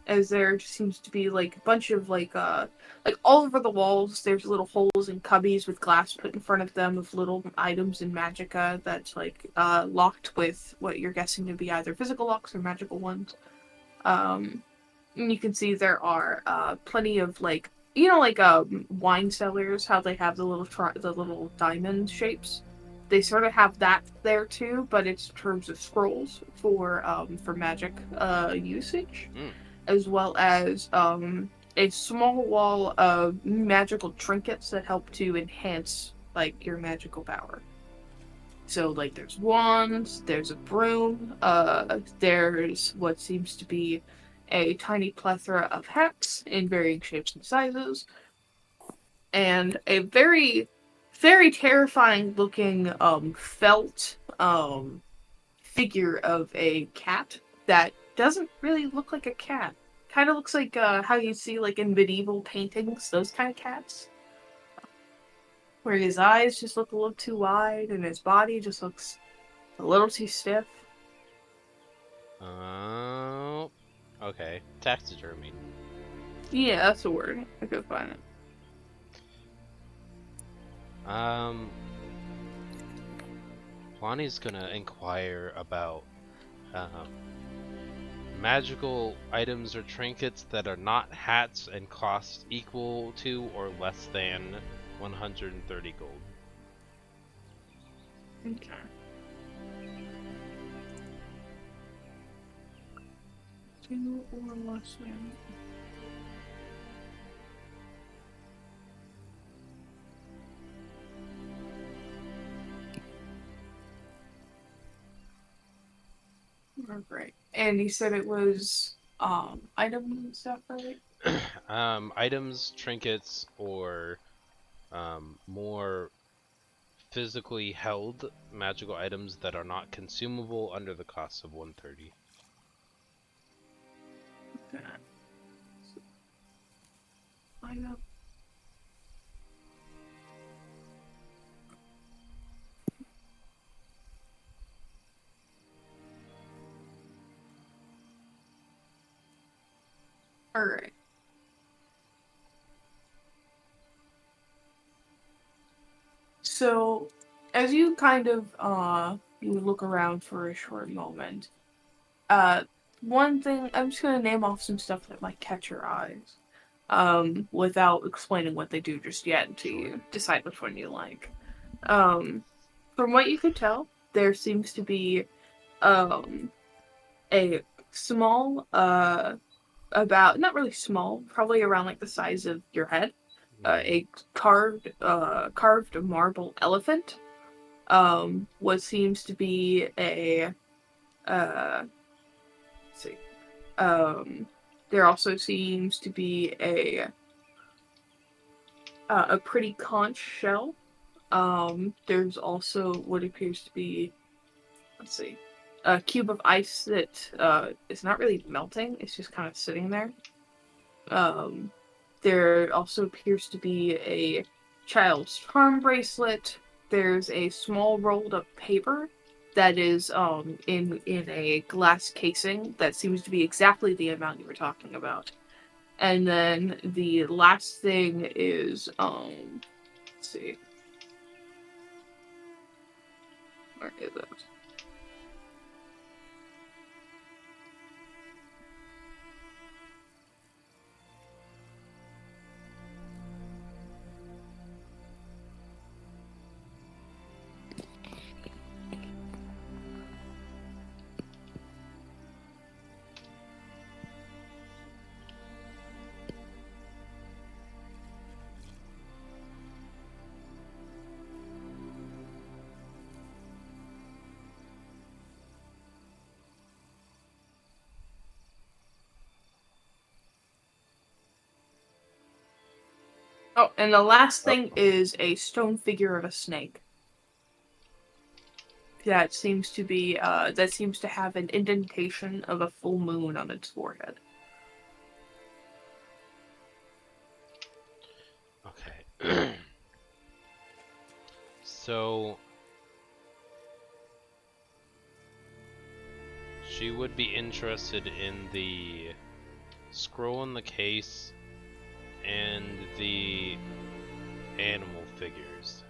As there just seems to be, like, a bunch of, like all over the walls, there's little holes and cubbies with glass put in front of them of little items in Magicka that's, like, locked with what you're guessing to be either physical locks or magical ones. And you can see there are plenty of like wine cellars, how they have the little diamond shapes. They sort of have that there too, but it's in terms of scrolls for magic usage, as well as a small wall of magical trinkets that help to enhance like your magical power. So, like, there's wands, there's a broom, there's what seems to be a tiny plethora of hats in varying shapes and sizes, and a very, very terrifying looking, felt, figure of a cat that doesn't really look like a cat. Kind of looks like, how you see, like, in medieval paintings, those kind of cats. Where his eyes just look a little too wide and his body just looks a little too stiff. Oh, okay. Taxidermy. Yeah, that's a word. I could find it. Kalani's gonna inquire about um, magical items or trinkets that are not hats and cost equal to or less than 130 gold. Okay. Two or less than. Oh, great. And you said it was item and stuff, right? Items, trinkets, or more physically held magical items that are not consumable under the cost of 130. Okay. Item. All right. So, as you kind of you look around for a short moment, one thing I'm just gonna name off some stuff that might catch your eyes, without explaining what they do just yet until Sure. you decide which one you like. From what you could tell, there seems to be a small about not really small, probably around like the size of your head, a carved marble elephant. What seems to be a let's see. There also seems to be a pretty conch shell. There's also what appears to be, let's see, a cube of ice that is not really melting. It's just kind of sitting there. Um, there also appears to be a child's charm bracelet. There's a small rolled up paper that is in a glass casing that seems to be exactly the amount you were talking about. And then the last thing is let's see. Where is it? Oh, and the last thing is a stone figure of a snake. That seems to have an indentation of a full moon on its forehead. Okay. So she would be interested in the scroll in the case and the animal figures.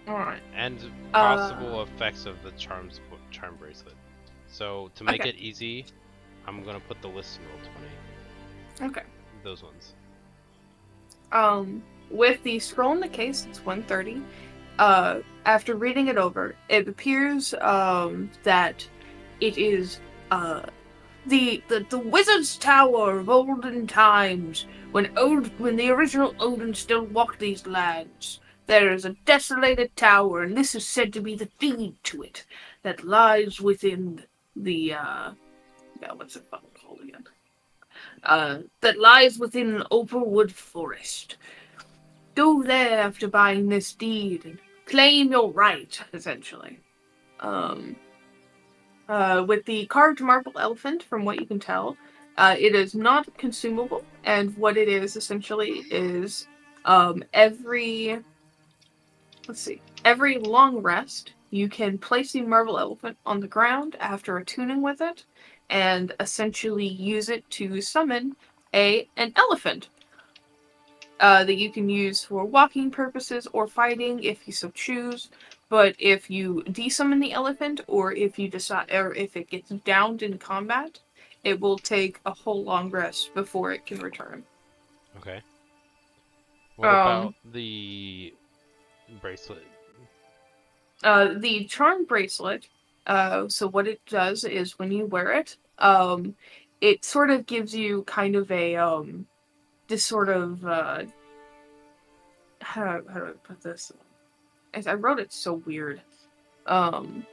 Alright. And possible effects of the charm bracelet. So to make Okay. it easy, I'm gonna put the list in roll 20. Okay. Those ones. With the scroll in the case, it's 130. After reading it over, it appears that it is the wizard's tower of olden times, when the original Odin still walked these lands. There is a desolated tower, and this is said to be the deed to it that lies within the what's it called again? That lies within an Overwood forest. Go there after buying this deed and claim your right, essentially. With the carved marble elephant, from what you can tell, it is not consumable, and what it is essentially is every long rest, you can place the marble elephant on the ground after attuning with it, and essentially use it to summon an elephant that you can use for walking purposes or fighting if you so choose. But if you desummon the elephant, or if you decide, or if it gets downed in combat, it will take a whole long rest before it can return. Okay. What Um, about the bracelet? The charm bracelet. So what it does is when you wear it, it sort of gives you kind of a this sort of how do I put this? I wrote it so weird. Um,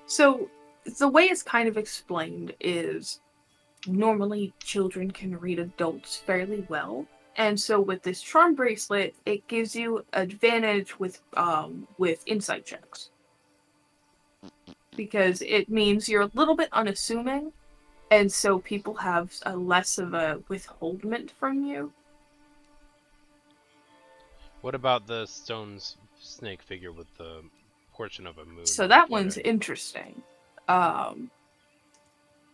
so the way it's kind of explained is normally children can read adults fairly well. And so with this charm bracelet, it gives you advantage with insight checks. Because it means you're a little bit unassuming, and so people have a less of a withholdment from you. What about the snake figure with the portion of a moon So on the that one's forehead? interesting. Um,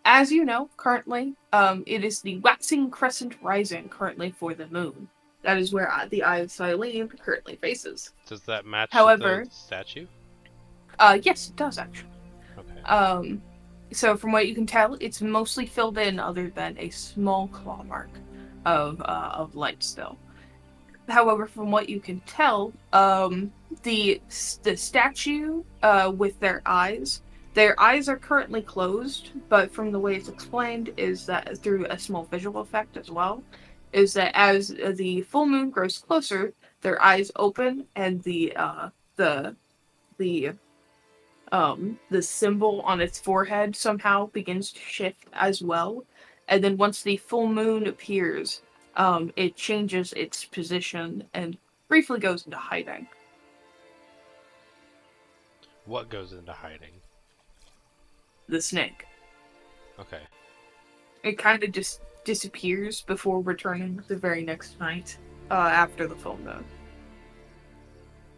as you know, currently, it is the waxing crescent rising currently for the moon. That is where the Eye of Silene currently faces. Does that match the However, statue? yes, it does actually. Okay. So from what you can tell, it's mostly filled in, other than a small claw mark of light still. However, from what you can tell, the statue with their eyes are currently closed. But from the way it's explained, is that through a small visual effect as well, is that as the full moon grows closer, their eyes open, and the the the symbol on its forehead somehow begins to shift as well. And then once the full moon appears, it changes its position and briefly goes into hiding. What goes into hiding? The snake. Okay. It kind of just disappears before returning the very next night after the full moon.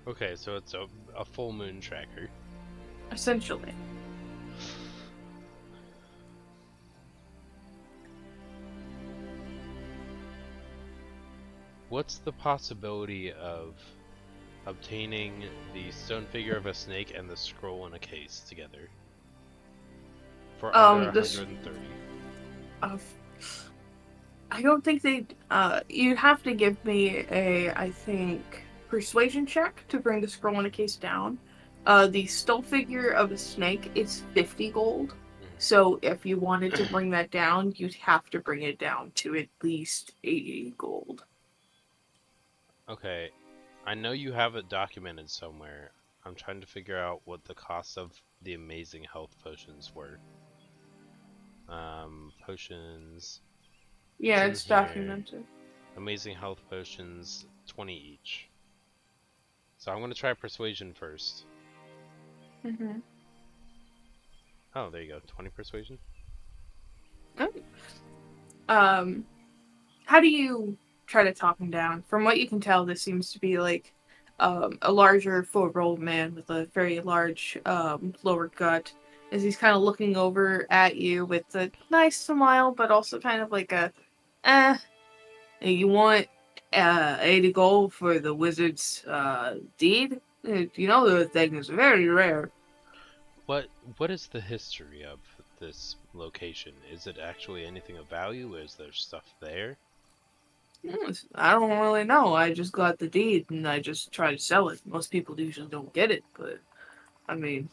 Okay, so it's a full moon tracker. Essentially. What's the possibility of obtaining the stone figure of a snake and the scroll in a case together? For under This 130. I don't think they. You'd have to give me I think, persuasion check to bring the scroll in a case down. The still figure of a snake is 50 gold. So if you wanted to bring that down, you'd have to bring it down to at least 80 gold. Okay, I know you have it documented somewhere. I'm trying to figure out what the cost of the amazing health potions were. Potions. Yeah, in it's here. documented. Amazing health potions, 20 each. So I'm gonna try persuasion first. Mm-hmm. Oh, there you go. 20 persuasion. How do you try to talk him down? From what you can tell, this seems to be like a larger, full-rolled man with a very large lower gut. As he's kind of looking over at you with a nice smile, but also kind of like a, eh, you want 80 gold for the wizard's deed? You know the thing is very rare. What is the history of this location? Is it actually anything of value? Is there stuff there? I don't really know. I just got the deed and I just try to sell it. Most people usually don't get it, but I mean,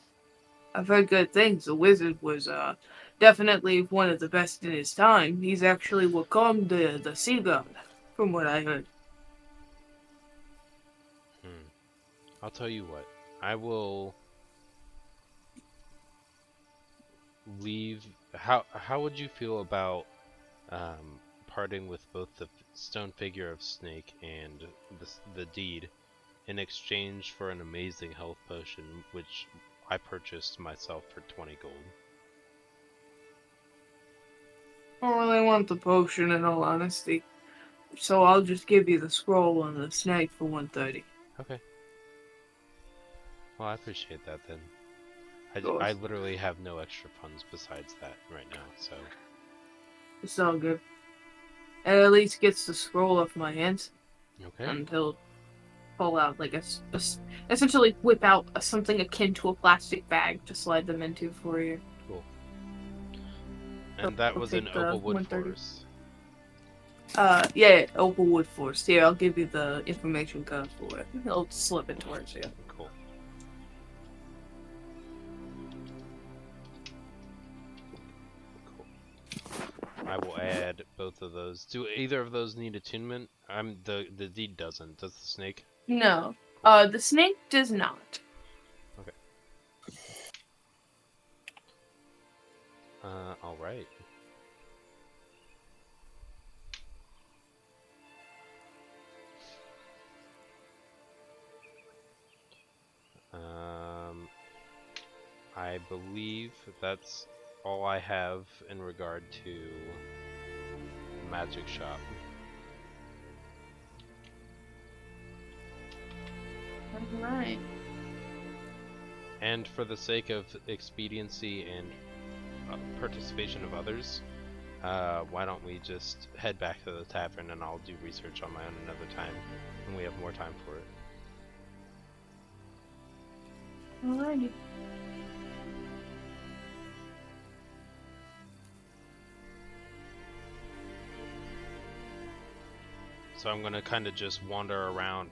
I've heard good things. The wizard was definitely one of the best in his time. He's actually Wakam the sea god, from what I heard. I'll tell you what. I will leave. How would you feel about parting with both the stone figure of Snake and the deed in exchange for an amazing health potion, which I purchased myself for 20 gold? I don't really want the potion, in all honesty. So I'll just give you the scroll and the snake for 130. Okay. Well, I appreciate that then. Course. I literally have no extra funds besides that right now, so. It's all good. and at least gets the scroll off my hands. Okay. And he'll pull out like essentially whip out something akin to a plastic bag to slide them into for you. Cool. And that I'll was in take the Opal Wood 130. Forest. Yeah, Opal Wood Forest. Here, I'll give you the information code for it. He'll slip it towards you. Cool. Cool. I will add both of those. Do either of those need attunement? The deed doesn't. Does the snake? No. The snake does not. Okay. All right. I believe that's all I have in regard to Magic Shop. Alright. And for the sake of expediency and participation of others, why don't we just head back to the tavern and I'll do research on my own another time when we have more time for it. Alrighty. So I'm gonna kind of just wander around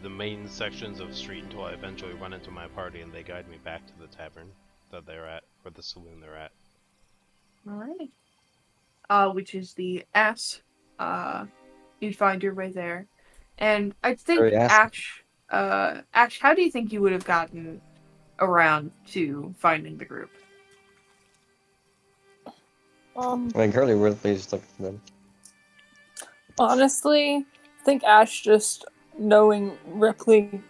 the main sections of the street until I eventually run into my party and they guide me back to the tavern that they're at, or the saloon they're at. Alrighty. Which is the S. You find your way there. And I think Very Ash, how do you think you would have gotten around to finding the group? I mean, currently we're just looking for them. Honestly, I think Ash just knowing Ripley,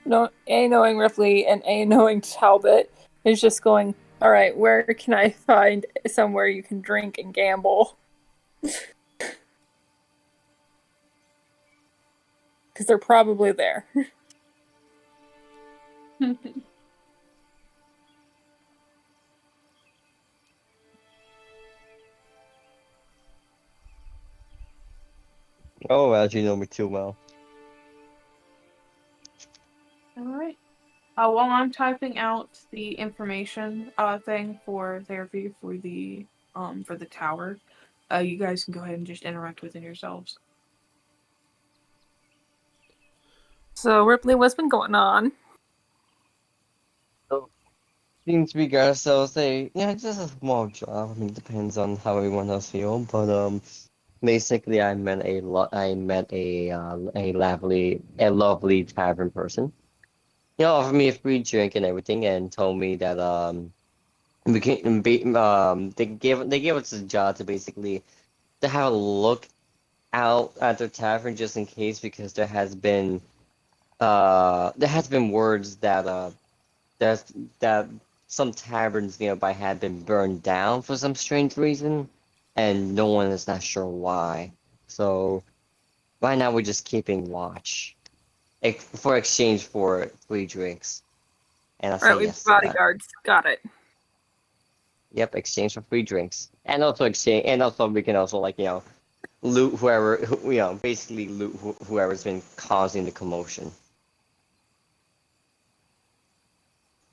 knowing Ripley and knowing Talbot is just going, all right, where can I find somewhere you can drink and gamble? Because they're probably there. Oh, as you know me too well. Alright. While I'm typing out the information thing for therapy for the tower, you guys can go ahead and just interact within yourselves. So Ripley, what's been going on? Seems to be good. So say, yeah, just a small job. I mean, it depends on how everyone else feel. But basically, I met a lovely tavern person. You know, offered me a free drink and everything, and told me that they gave us a job to basically to have a look out at their tavern just in case because there has been words that that some taverns nearby had been burned down for some strange reason, and no one is not sure why. So right now we're just keeping watch for exchange for free drinks, and I say Alright, we have yes to that. bodyguards. Got it. Yep, exchange for free drinks, and also exchange, and also we can also loot basically loot whoever's been causing the commotion.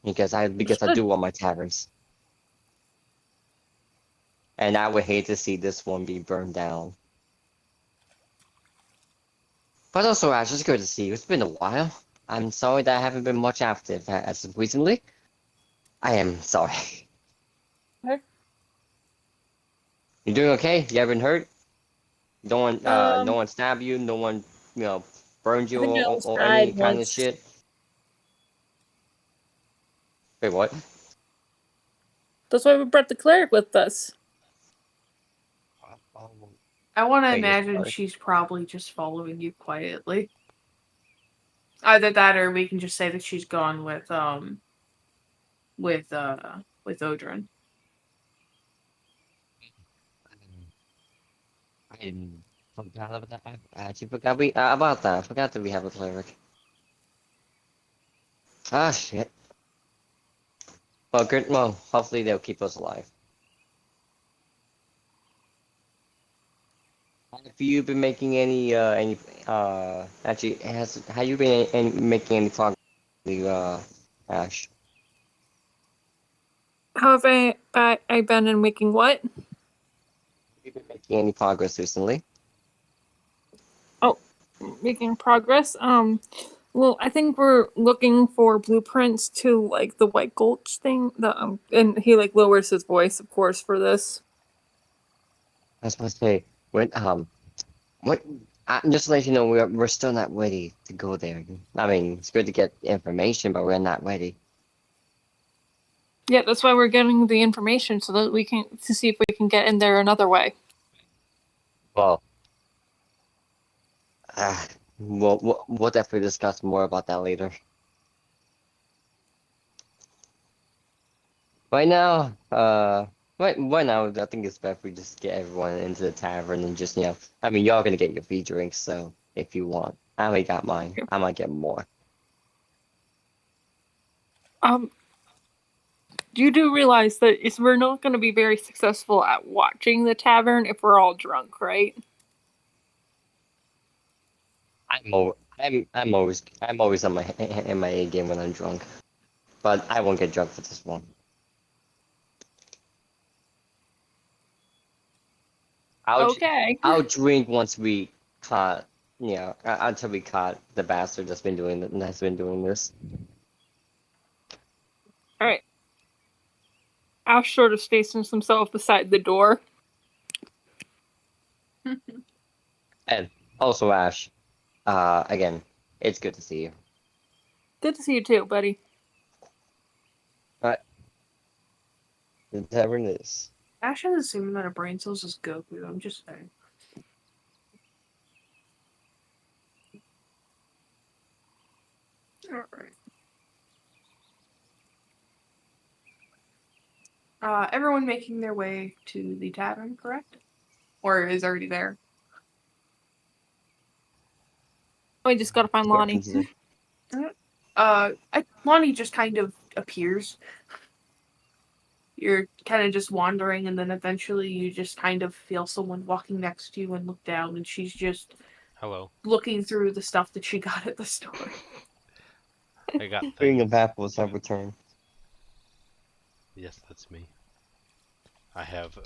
Because I do want my taverns. And I would hate to see this one be burned down. But also, Ash, it's good to see you. It's been a while. I'm sorry that I haven't been much active as of recently. I am sorry. Okay. You doing okay? You haven't hurt? No Um, one stabbed you? No one, burned you I think I or, almost or any died kind of once. shit? Wait, what? That's why we brought the cleric with us. I want to Beg your imagine pardon? she's probably just following you quietly. Either that, or we can just say that she's gone with Odrin. I forgot about that. I actually forgot about that. I forgot that we have a cleric. Ah, shit. Well, good. Well, hopefully they'll keep us alive. Have you been making any actually have you been making any progress, Ash? How have I been in making what? Have you been making any progress recently? Oh, making progress. Well, I think we're looking for blueprints to like the White Gulch thing. And he like lowers his voice, of course, for this. I was supposed to say when what just to let you know we're still not ready to go there. I mean, it's good to get information, but we're not ready. Yeah, that's why we're getting the information so that we can to see if we can get in there another way. Well, we'll definitely discuss more about that later. Right now, right now, I think it's best if we just get everyone into the tavern and just, I mean, y'all gonna get your free drinks, so if you want, I already got mine. I might get more. Um, you do realize that we're not going to be very successful at watching the tavern if we're all drunk, right? I'm always on my in my A game when I'm drunk, but I won't get drunk for this one. Okay. I'll drink once we caught, until we caught the bastard that's been doing this. All right. Ash sort of stations himself beside the door. And also, Ash, again, it's good to see you. Good to see you too, buddy. Alright, the tavern is. Ash has the same amount of brain cells as Goku. I'm just saying. All right. Everyone making their way to the tavern, correct? Or is already there? I just gotta find Lonnie. Lonnie just kind of appears. You're kind of just wandering, and then eventually you just kind of feel someone walking next to you and look down, and she's just Hello. looking through the stuff that she got at the store. I got King things. of apples to have do. returned. Yes, that's me. I have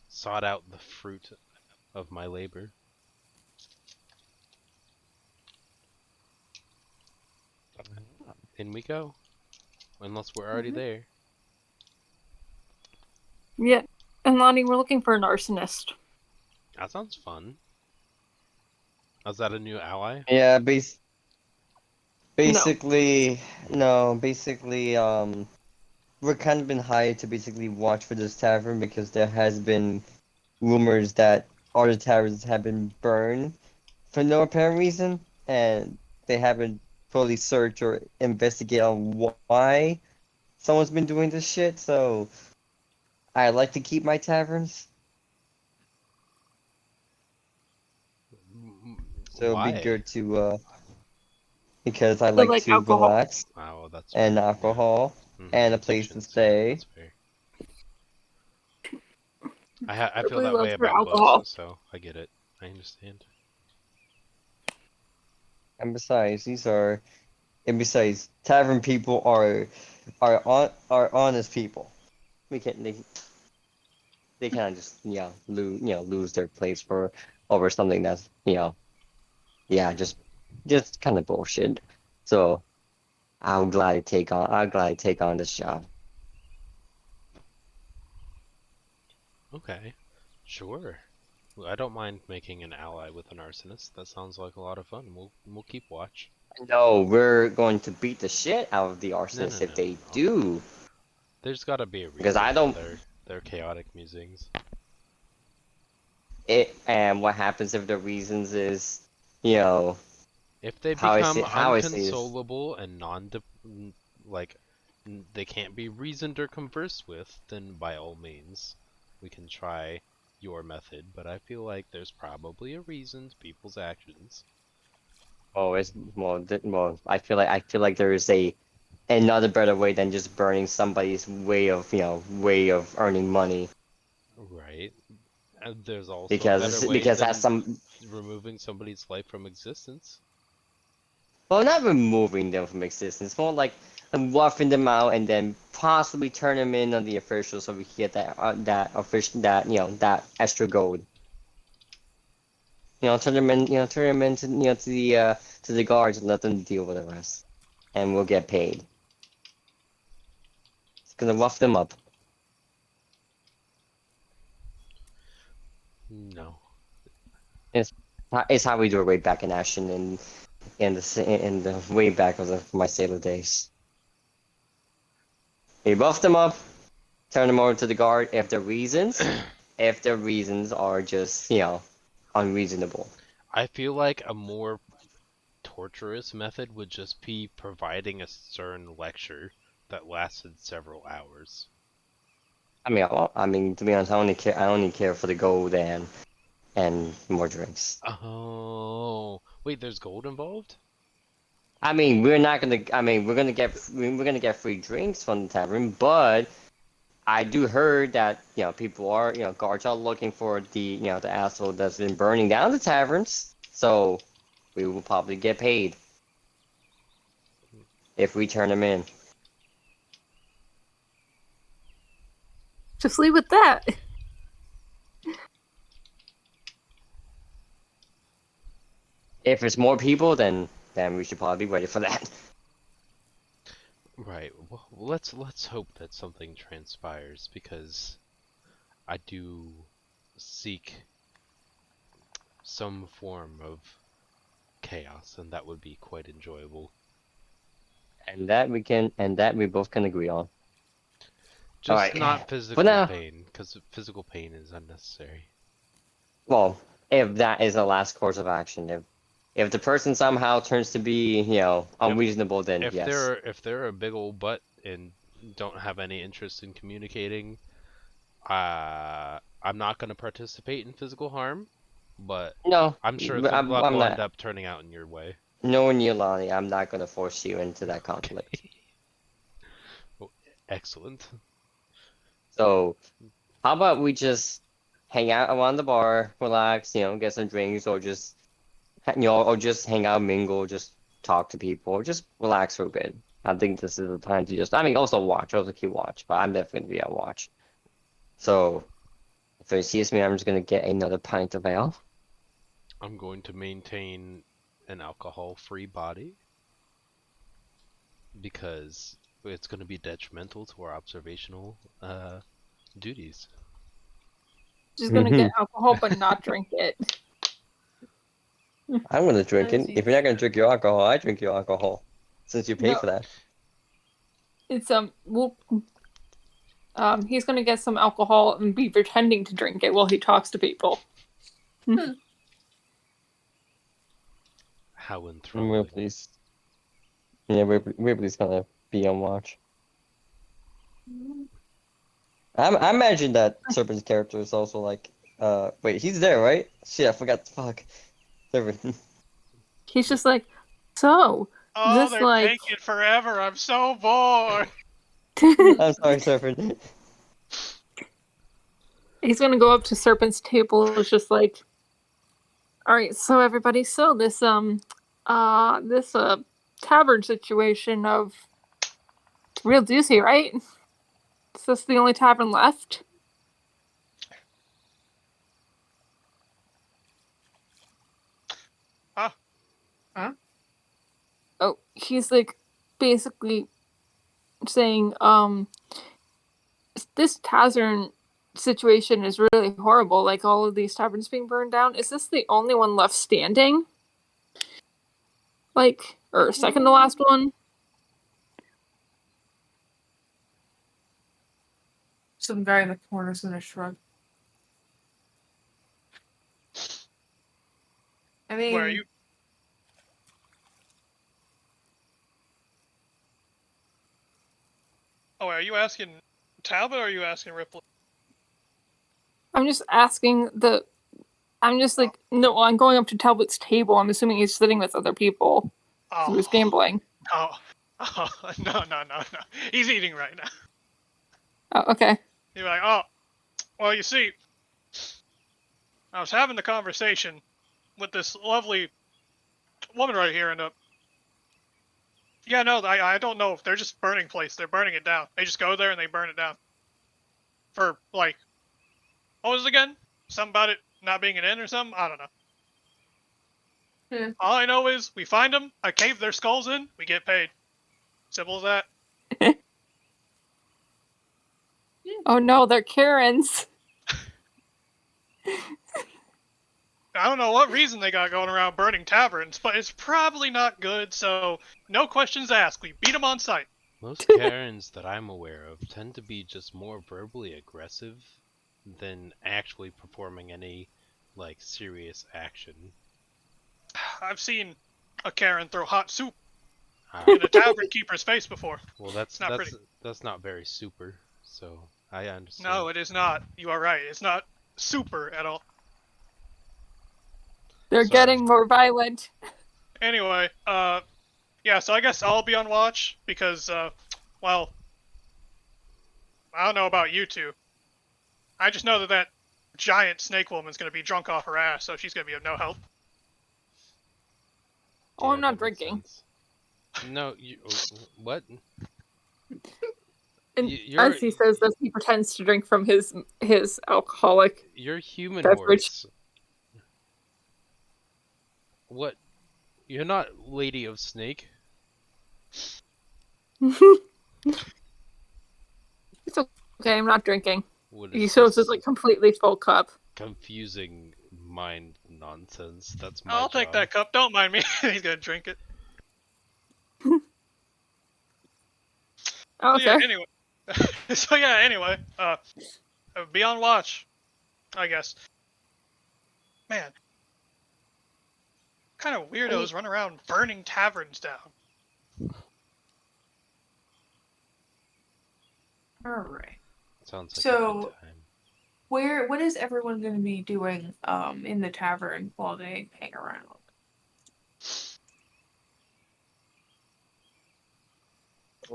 sought out the fruit of my labor. In we go. Unless we're already there. Yeah. And Lonnie, we're looking for an arsonist. That sounds fun. Is that a new ally? Yeah, No. basically, no, basically, we're kind of been hired to basically watch for this tavern because there has been rumors that all the taverns have been burned for no apparent reason, and they haven't fully searched or investigate on why someone's been doing this shit. So I like to keep my taverns, so it'd be Why? good to because I So like like to alcohol. relax Oh, that's and fair. alcohol Yeah. and a place to Addictions, yeah, stay. that's fair. I feel Everybody that loves way their about alcohol. both, so I get it. I understand. And besides, tavern people are honest people. We can't they can't just lose their place for over something that's yeah just kind of bullshit. So I'll gladly take on this job. Okay, sure. Well, I don't mind making an ally with an arsonist. That sounds like a lot of fun. We'll keep watch. No, we're going to beat the shit out of the No, arsonists no, if no, they no. do. There's got to be a Because reason I for don't their chaotic musings. and what happens if the reasons is you know If they how become I see this. unconsolable and like they can't be reasoned or conversed with, then by all means, we can try your method. But I feel like there's probably a reason to people's actions. Oh, it's well. I feel like there is another better way than just burning somebody's way of earning money. Right. And there's also a because better way because than that's some. removing somebody's life from existence. Well, not removing them from existence, more like roughing them out and then possibly turn them in on the official so we can get that official that extra gold. Turn them in, turn them into to the guards and let them deal with the rest, and we'll get paid. It's gonna rough them up. No. It's how we do it way back in action in the way back of my Sailor days. We buff them up, turn them over to the guard if the reasons are just unreasonable. I feel like a more torturous method would just be providing a stern lecture that lasted several hours. I mean, to be honest, I only care for the gold and more drinks. Oh, wait, there's gold involved? I mean, we're not gonna. I mean, we're gonna get free drinks from the tavern, but I do heard that people are guards are looking for the asshole that's been burning down the taverns. So we will probably get paid if we turn them in. Just leave it that. If it's more people, then we should probably be ready for that. Right. Well, let's hope that something transpires because I do seek some form of chaos, and that would be quite enjoyable. And that we both can agree on. Just Alright, not for physical now. pain, because physical pain is unnecessary. Well, if that is the last course of action, if the person somehow turns to be unreasonable, then If yes. they're a big old butt and don't have any interest in communicating, I'm not going to participate in physical harm, but No, I'm sure but the luck I'm will end not. up turning out in your way. Knowing you, Lonnie, I'm not gonna force you into that conflict. Oh, excellent. So, how about we just hang out around the bar, relax, get some drinks, or just hang out, mingle, just talk to people, or just relax for a bit. I think this is the time to I mean, also keep watch, but I'm definitely gonna be at watch. So, if it sees me, I'm just gonna get another pint of ale. I'm going to maintain an alcohol-free body because it's going to be detrimental to our observational duties. Just gonna get alcohol but not drink it. I'm gonna drink it. As If you're not gonna drink your alcohol, I drink your alcohol, since you pay No. for that. It's he's gonna get some alcohol and be pretending to drink it while he talks to people. How And enthralling. Ripley's. Yeah, Ripley's gonna be on watch. I imagine that Serpent's character is also like, wait, he's there, right? Shit, I forgot. Fuck. Serpent. He's just like, so Oh, this they're like taking forever. I'm so bored. I'm sorry, Serpent. he's gonna go up to Serpent's table and is just like, all right, so everybody, so this tavern situation of real doozy, right? Is this the only tavern left? Huh? Oh, he's like basically saying, this tavern situation is really horrible, like all of these taverns being burned down. Is this the only one left standing? Like, or second to last one? Some guy in the corner's gonna shrug. I mean, Where are you? Oh, are you asking Talbot or are you asking Ripley? I'm just asking I'm just like, no, I'm going up to Talbot's table. I'm assuming he's sitting with other people. He was gambling. Oh, no. He's eating right now. Oh, okay. You're like, oh, well, you see, I was having the conversation with this lovely woman right here, and yeah, no, I don't know if they're just burning place. They're burning it down. They just go there and they burn it down. For like, what was it again? Something about it not being an inn or something? I don't know. Hmm. All I know is we find them, I cave their skulls in, we get paid. Simple as that. Oh no, they're Karens. I don't know what reason they got going around burning taverns, but it's probably not good, so no questions asked. We beat them on sight. Most Karens that I'm aware of tend to be just more verbally aggressive than actually performing any, like, serious action. I've seen a Karen throw hot soup Ah, in a tavern keeper's face before. well, that's not pretty. that's not very super. So I understand. No, it is not. You are right. It's not super at all. They're Sorry. getting more violent. Anyway, yeah, so I guess I'll be on watch because, well, I don't know about you two. I just know that giant snake woman's gonna be drunk off her ass, so she's gonna be of no help. Oh, I'm Yeah, not that makes drinking. sense. No, you what? And You're as he says this, he pretends to drink from his alcoholic. you're human Beverage. horse. What? You're not Lady of Snake. It's okay, I'm not drinking. What He is shows this his like completely full cup. confusing mind nonsense? That's my I'll take job. that cup. Don't mind me. He's gonna drink it. Oh, So yeah. okay. Anyway. So yeah. Anyway. Be on watch. I guess. Man. What kind of weirdos run around burning taverns down? Alright. Sounds like a So- good time. What is everyone going to be doing in the tavern while they hang around?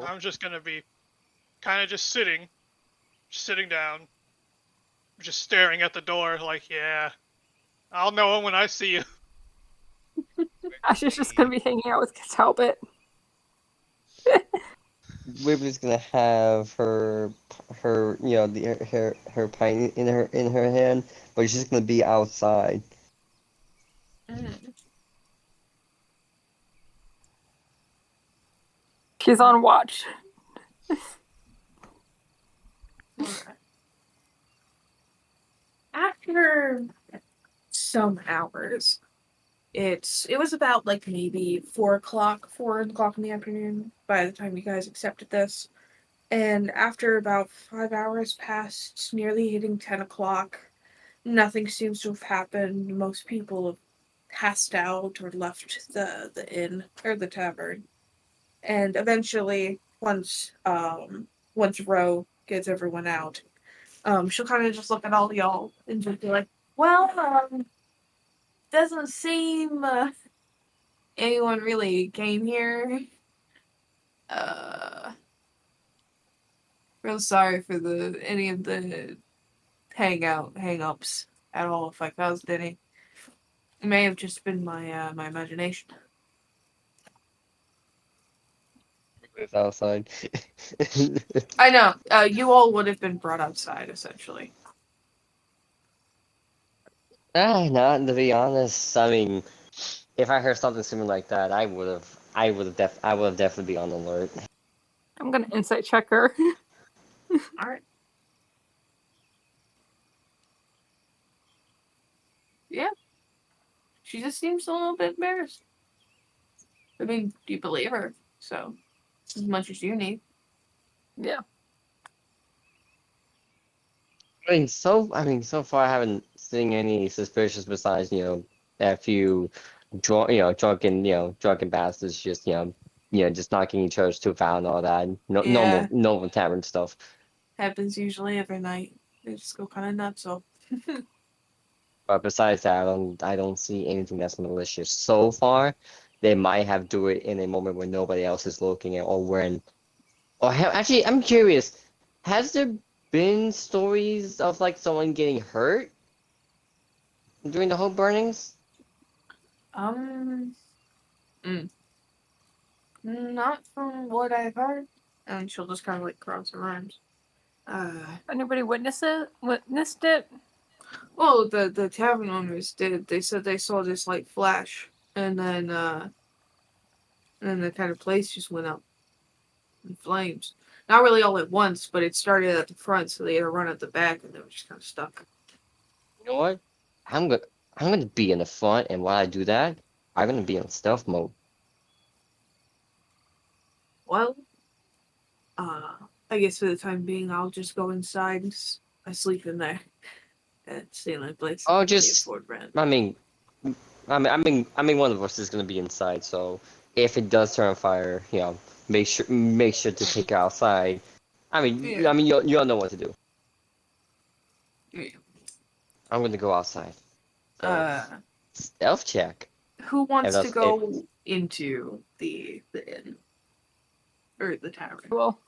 I'm just gonna be kind of just sitting down, just staring at the door like, yeah, I'll know when I see you. Ash is just gonna be hanging out with Talbot. Ripley's gonna have her her pint in her hand, but she's gonna be outside. She's on watch. Okay. After some hours, it was about like maybe 4 o'clock in the afternoon by the time you guys accepted this. And after about 5 hours passed, nearly hitting 10 o'clock, nothing seems to have happened. Most people have passed out or left the inn or the tavern. And eventually, once Ro gets everyone out, she'll kind of just look at all y'all and just be like, "Well, doesn't seem anyone really came here. Real sorry for any of the hang-ups at all if I caused any. It may have just been my imagination." Ripley's outside. I know. You all would have been brought outside, essentially. Not to be honest. I mean, if I heard something similar like that, I would have definitely be on alert. I'm gonna insight check her. All right. Yeah. She just seems a little bit embarrassed. I mean, you believe her, so as much as you need. Yeah. So far I haven't seen any suspicious besides, a few drunken bastards just, just knocking each other's tooth out and all that. No, Yeah. normal tavern stuff. Happens usually every night. They just go kind of nuts. So But besides that, I don't see anything that's malicious so far. They might have do it in a moment when nobody else is looking at, actually, I'm curious. Has there been stories of like someone getting hurt during the whole burnings? Um, not from what I've heard. And she'll just kind of like cross her arms. Anybody witnessed it? Well, the tavern owners did. They said they saw this like flash, and then the kind of place just went up in flames. Not really all at once, but it started at the front, so they had to run at the back, and they were just kind of stuck. You know what? I'm gonna I'm gonna be in the front, and while I do that, I'm gonna be in stealth mode. Well, I guess for the time being, I'll just go inside. I sleep in there. It's the only place I Oh, can really just afford rent. I mean, I mean, one of us is gonna be inside. So if it does turn on fire, make sure to take it outside. Yeah. You all know what to do. Yeah. I'm gonna go outside. So Uh, stealth check. who If wants to that's if go into the inn or the tavern? Well,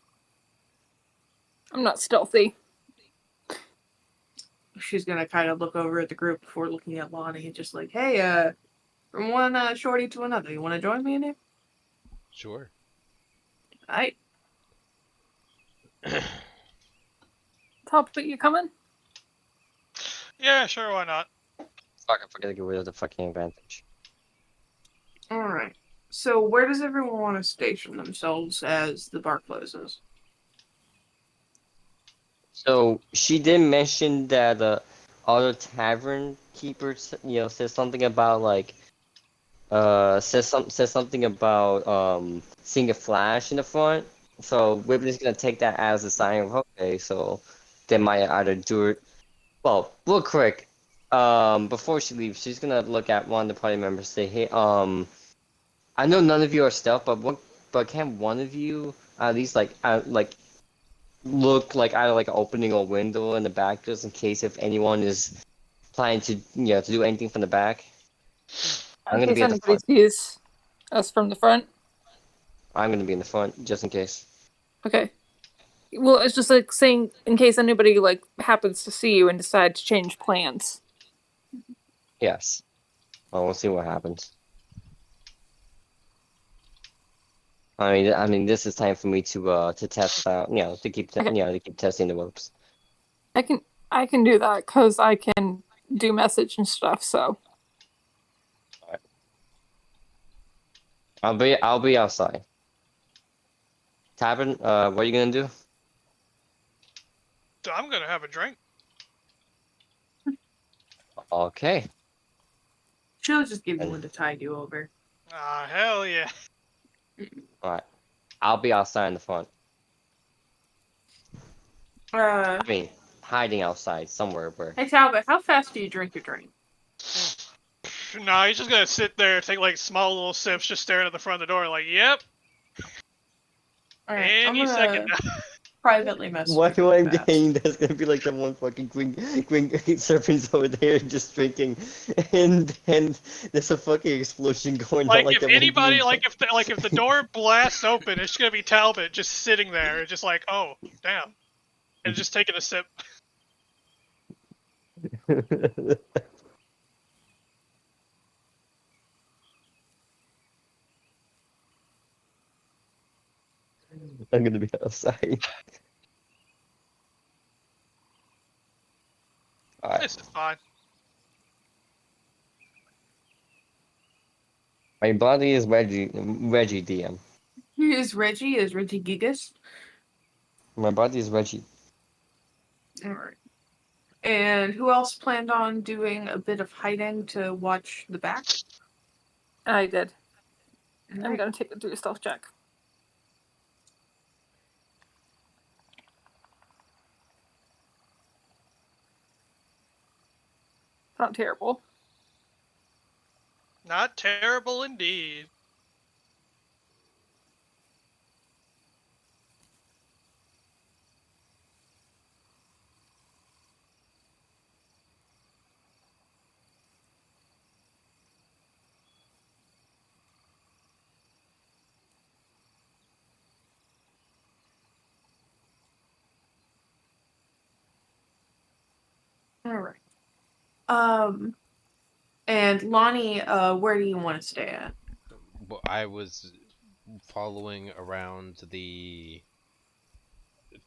I'm not stealthy. She's gonna kind of look over at the group before looking at Lonnie and just like, hey, from one shorty to another, you want to join me in here? Sure. I Talbot, you coming? Yeah, sure, why not? fuck, I forgot to get rid of the fucking advantage. All right. So where does everyone want to station themselves as the bar closes? So she did mention that the other tavern keepers, says something about like says something about seeing a flash in the front. So we're just gonna take that as a sign of okay. So they might either do it. Well, real quick, before she leaves, she's gonna look at one of the party members, say, "Hey, I know none of you are stealth, but can one of you at least like look like either like opening a window in the back just in case if anyone is planning to to do anything from the back?" I'm In gonna case be at the anybody front. sees us from the front. I'm gonna be in the front just in case. Okay. Well, it's just like saying in case anybody like happens to see you and decide to change plans. Yes. Well, we'll see what happens. I mean, this is time for me to test out, to keep Okay. to keep testing the ropes. I can I can do that because I can do message and stuff. So I'll be outside. Tavern, what are you gonna do? I'm gonna have a drink. Okay. She'll just give you And one to tide you over. Ah, hell yeah. all right. I'll be outside in the front. Uh, I mean, hiding outside somewhere where. hey Talbot, how fast do you drink your drink? Nah, he's just gonna sit there, take like small little sips, just staring at the front of the door, like, yep, All right, I'm any second gonna now. privately message Why you do really I'm fast. getting that's gonna be like the one fucking green serpents over there just drinking, and then there's a fucking explosion going on Like like if the one anybody, green. like if the door blasts open, it's just gonna be Talbot just sitting there, just like, oh, damn, and just taking a sip. I'm gonna be outside. Alright. This is fine. My body is Reggie DM. Is Reggie Gigas? My body is Reggie. All right. And who else planned on doing a bit of hiding to watch the back? I did. I'm Alright. gonna do a stealth check. Not terrible. Not terrible indeed. All right. Um, And Lonnie, where do you want to stay at? Well, I was following around the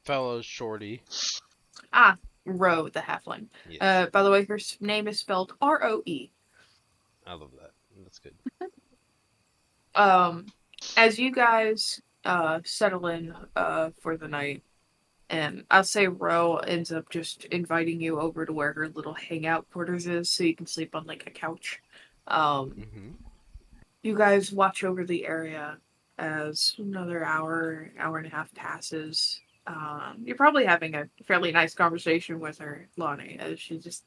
fellow shorty. Ah, Roe, the halfling. Yes, By the way, her name is spelled Roe. I love that. That's good. Um, as you guys settle in for the night, and I'll say Ro ends up just inviting you over to where her little hangout quarters is, so you can sleep on like a couch. Um, Mm-hmm. you guys watch over the area as another hour and a half passes. You're probably having a fairly nice conversation with her, Lonnie, as she just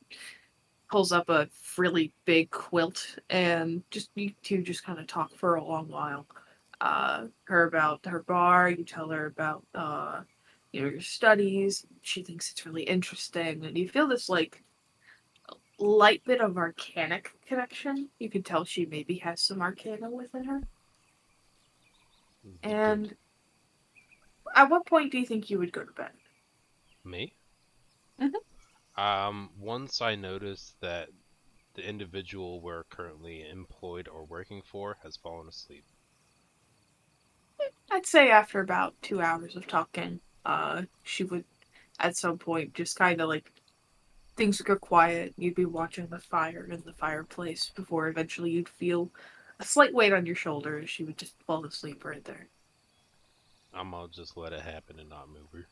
pulls up a really big quilt and just you two just kind of talk for a long while. Her about her bar, you tell her about your studies. She thinks it's really interesting, and you feel this like light bit of arcanic connection. You can tell she maybe has some arcana within her. Good. And at what point do you think you would go to bed? Me? Mhm. Once I noticed that the individual we're currently employed or working for has fallen asleep. I'd say after about 2 hours of talking, she would at some point just kind of like things would go quiet. You'd be watching the fire in the fireplace before eventually you'd feel a slight weight on your shoulder as she would just fall asleep right there. I'm gonna just let it happen and not move her.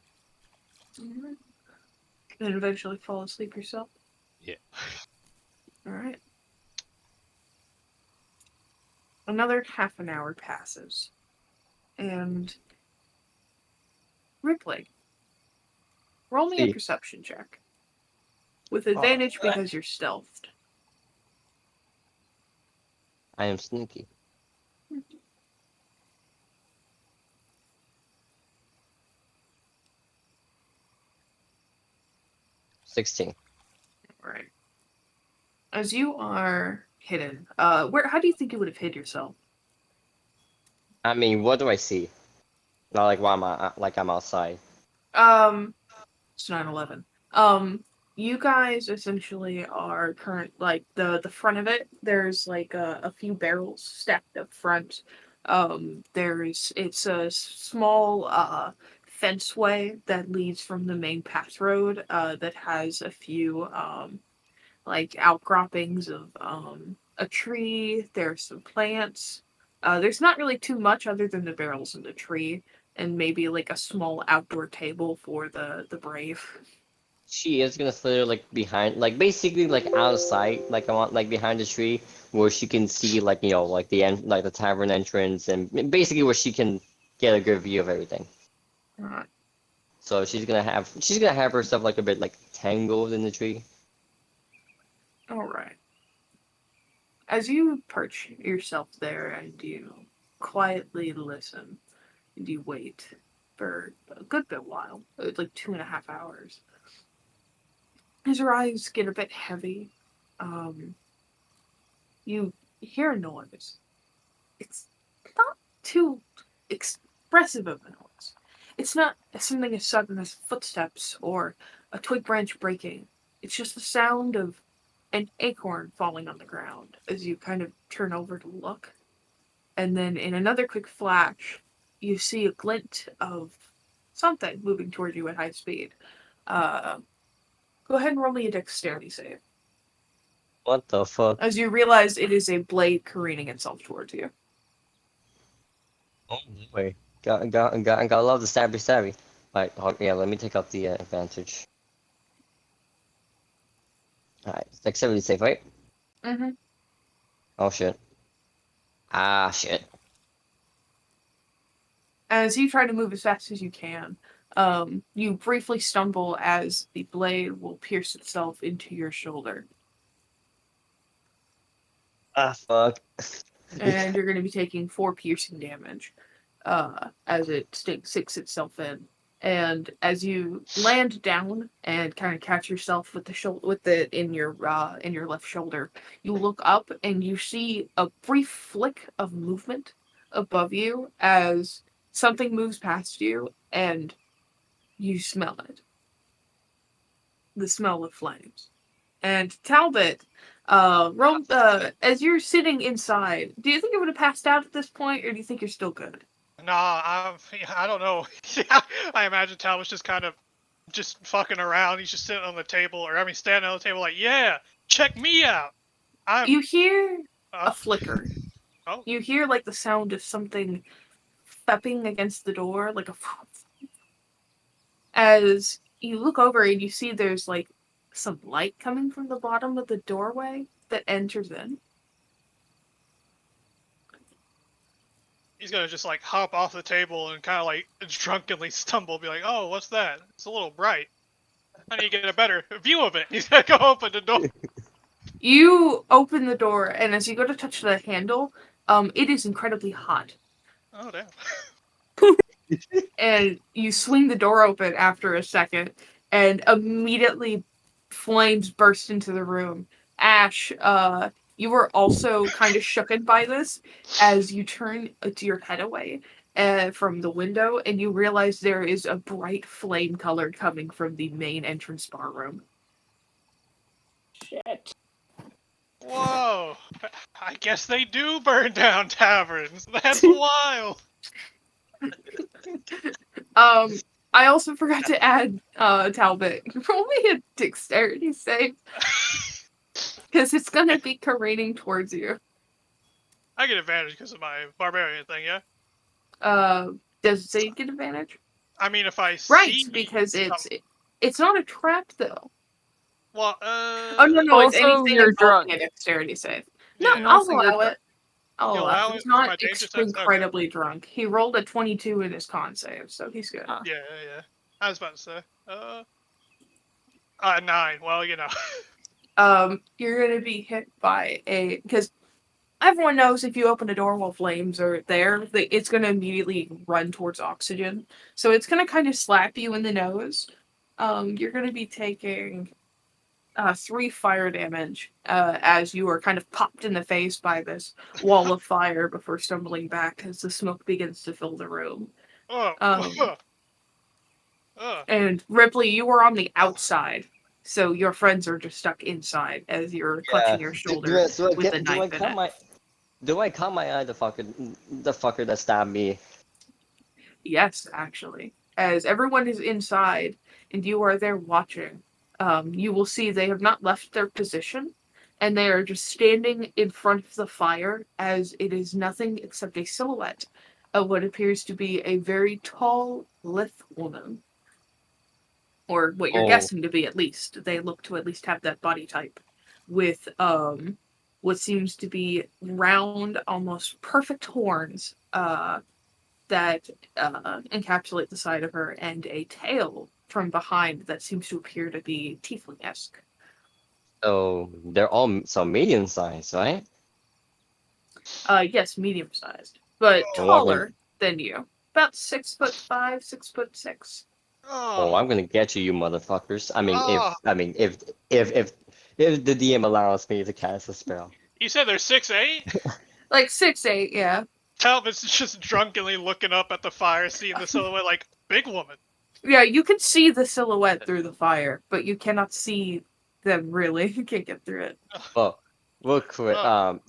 Mhm. And eventually fall asleep yourself. Yeah. All right. Another half an hour passes, and Ripley, roll me a See. perception check with Oh, advantage because you're stealthed. I am sneaky. 16. All right. As you are hidden, where? How do you think you would have hid yourself? I mean, what do I see? Not like while I'm outside. Um, It's 9/11. You guys essentially are current like the front of it. There's like a few barrels stacked up front. It's a small fenceway that leads from the main path road that has a few like outcroppings of a tree. There's some plants. There's not really too much other than the barrels and the tree, and maybe like a small outdoor table for the brave. She is gonna slither like behind, like basically like out of sight, like I want like behind the tree where she can see like like the end, like the tavern entrance, and basically where she can get a good view of everything. Uh, So she's gonna have herself like a bit like tangled in the tree. all right. As you perch yourself there and you quietly listen and you wait for a good bit while, like 2.5 hours, as your eyes get a bit heavy, um, you hear a noise. It's not too expressive of a noise. It's not something as sudden as footsteps or a twig branch breaking. It's just the sound of an acorn falling on the ground as you kind of turn over to look. And then in another quick flash, you see a glint of something moving toward you at high speed. Uh, Go ahead and roll me a dexterity save. What the fuck? As you realize it is a blade careening itself towards you. Oh boy. Gotta love the stabby. Alright, yeah, let me take out the advantage. Alright, dexterity save, right? Mm-hmm. Oh shit. Ah shit. As you try to move as fast as you can, you briefly stumble as the blade will pierce itself into your shoulder. Ah fuck. And you're going to be taking 4 piercing damage as it sinks itself in. And as you land down and kind of catch yourself with the shoulder, with the in your left shoulder, you look up and you see a brief flick of movement above you as something moves past you, and you smell it, the smell of flames. And Talbot, Roll. As you're sitting inside, do you think you would have passed out at this point, or do you think you're still good? Nah, I don't know. Yeah, I imagine Talbot's just kind of just fucking around. He's just sitting on the table, or I mean, standing on the table, like, yeah, check me out. I'm. You hear Uh, a flicker. oh, You hear like the sound of something thumping against the door, like a. As you look over and you see there's like some light coming from the bottom of the doorway that enters in. he's gonna just like hop off the table and kind of like drunkenly stumble, be like, oh, what's that? It's a little bright. I need to get a better view of it. He's gonna go open the door. You open the door, and as you go to touch the handle, it is incredibly hot. Oh damn. And you swing the door open after a second, and immediately flames burst into the room. Ash, you were also kind of shooken by this as you turn your head away from the window, and you realize there is a bright flame color coming from the main entrance bar room. Shit. Whoa. I guess they do burn down taverns. That's wild. I also forgot to add Talbot. Roll me a dexterity save. Because it's gonna be careening towards you. I get advantage because of my barbarian thing, yeah? Does it say you get advantage? I mean, if I Right, see because some- it's not a trap though. Well, Oh no, it's Also, anything you're involving drunk. a dexterity save. yeah. No, And I'll also you're allow drunk. it. I'll You'll allow allow it. it He's for not my danger sense? Okay. incredibly drunk. He rolled a 22 in his con save, so he's good. Ah. Yeah. I was about to say. 9. Well, you know. You're gonna be hit by because everyone knows if you open a door while flames are there, it's gonna immediately run towards oxygen. So it's gonna kind of slap you in the nose. You're gonna be taking 3 fire damage as you are kind of popped in the face by this wall of fire before stumbling back as the smoke begins to fill the room. Oh. And Ripley, you were on the outside, so your friends are just stuck inside as you're clutching your shoulder with a knife in it. Do I count my eye the fucker that stabbed me? Yes, actually. As everyone is inside and you are there watching, you will see they have not left their position and they are just standing in front of the fire as it is nothing except a silhouette of what appears to be a very tall, lithe woman. Or what you're Oh. guessing to be, at least. They look to at least have that body type with what seems to be round, almost perfect horns that encapsulate the side of her, and a tail from behind that seems to appear to be tiefling-esque. So they're all so medium sized, right? Yes, medium-sized, but Oh, taller than you. About 6'5", 6'6". Oh, I'm gonna get you, you motherfuckers. Oh. If the DM allows me to cast a spell. You said they're 6'8"? Like 6'8", yeah. Talbot's just drunkenly looking up at the fire, seeing the silhouette like, big woman. Yeah, you can see the silhouette through the fire, but you cannot see them really. You can't get through it. Oh, real quick. Oh.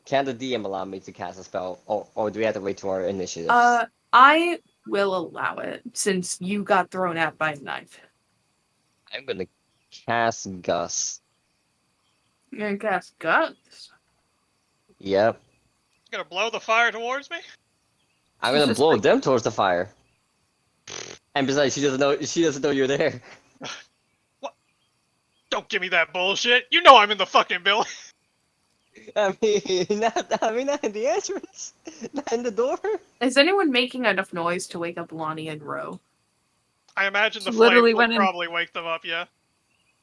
Can the DM allow me to cast a spell, or do we have to wait to our initiative? I will allow it since you got thrown out by a knife. I'm gonna cast Gus. You're gonna cast Guts. Yep. Gonna blow the fire towards me? I'm She's gonna just blow like- them towards the fire. And besides, she doesn't know you're there. Don't give me that bullshit. You know I'm in the fucking building. Not in the entrance, not in the door. Is anyone making enough noise to wake up Lonnie and Ro? I imagine the Literally flames will went in- probably wake them up, yeah.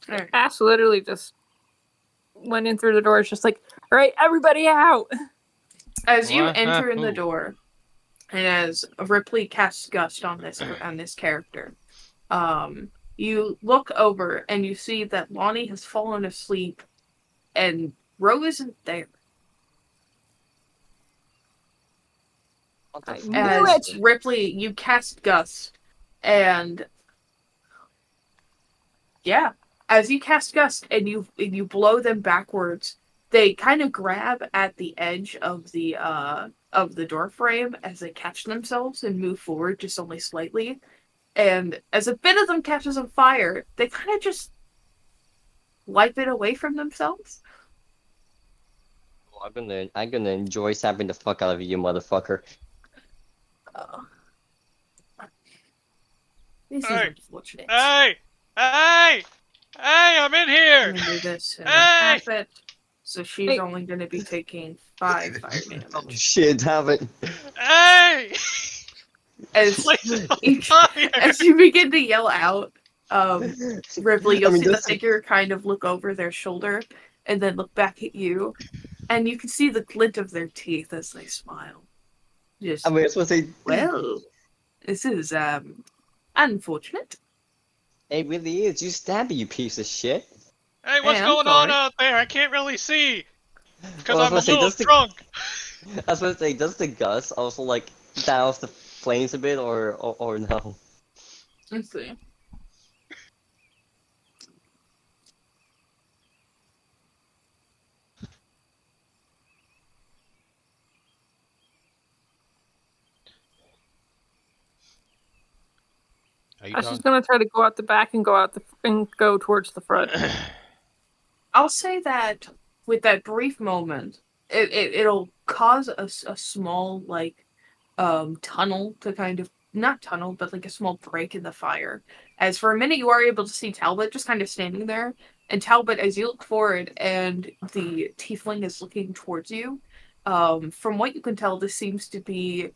Alright. Ash literally just went in through the door. It's just like, all right, everybody out. As you What? enter in the Ooh. door, and as Ripley casts Gust on this character, you look over and you see that Lonnie has fallen asleep, and Ro isn't there. What the I fuck? knew As it. Ripley, you cast Gust, and yeah, as you cast Gust and you blow them backwards, they kind of grab at the edge of the door frame as they catch themselves and move forward just only slightly. And as a bit of them catches on fire, they kind of just wipe it away from themselves. Oh, I'm gonna enjoy stabbing the fuck out of you, motherfucker. Uh, this is Hey, unfortunate. hey, hey, I'm in I'm here. gonna do this and then Hey, half it. So she's Hey. only gonna be taking 5 fire Oh damage. shit, have it. hey, As place on each, fire. as you begin to yell out, Ripley, you'll I mean, see the that's figure kind of look over their shoulder and then look back at you, and you can see the glint of their teeth as they smile. I Just, mean, that's what they. well, this is unfortunate. It really is. You stab me, you piece of shit. Hey, Hey, what's I'm going on sorry. out there? I can't really see because Well, I was I'm a gonna say, little drunk. I was gonna say, does the Gus also like douse the flames a bit, or no? Let's see. Are you I was just talking? gonna try to go out the back and go towards the front. I'll say that with that brief moment, it'll cause a small like tunnel to kind of not tunnel but like a small break in the fire. As for a minute you are able to see Talbot just kind of standing there, and Talbot, as you look forward and the tiefling is looking towards you, from what you can tell, this seems to be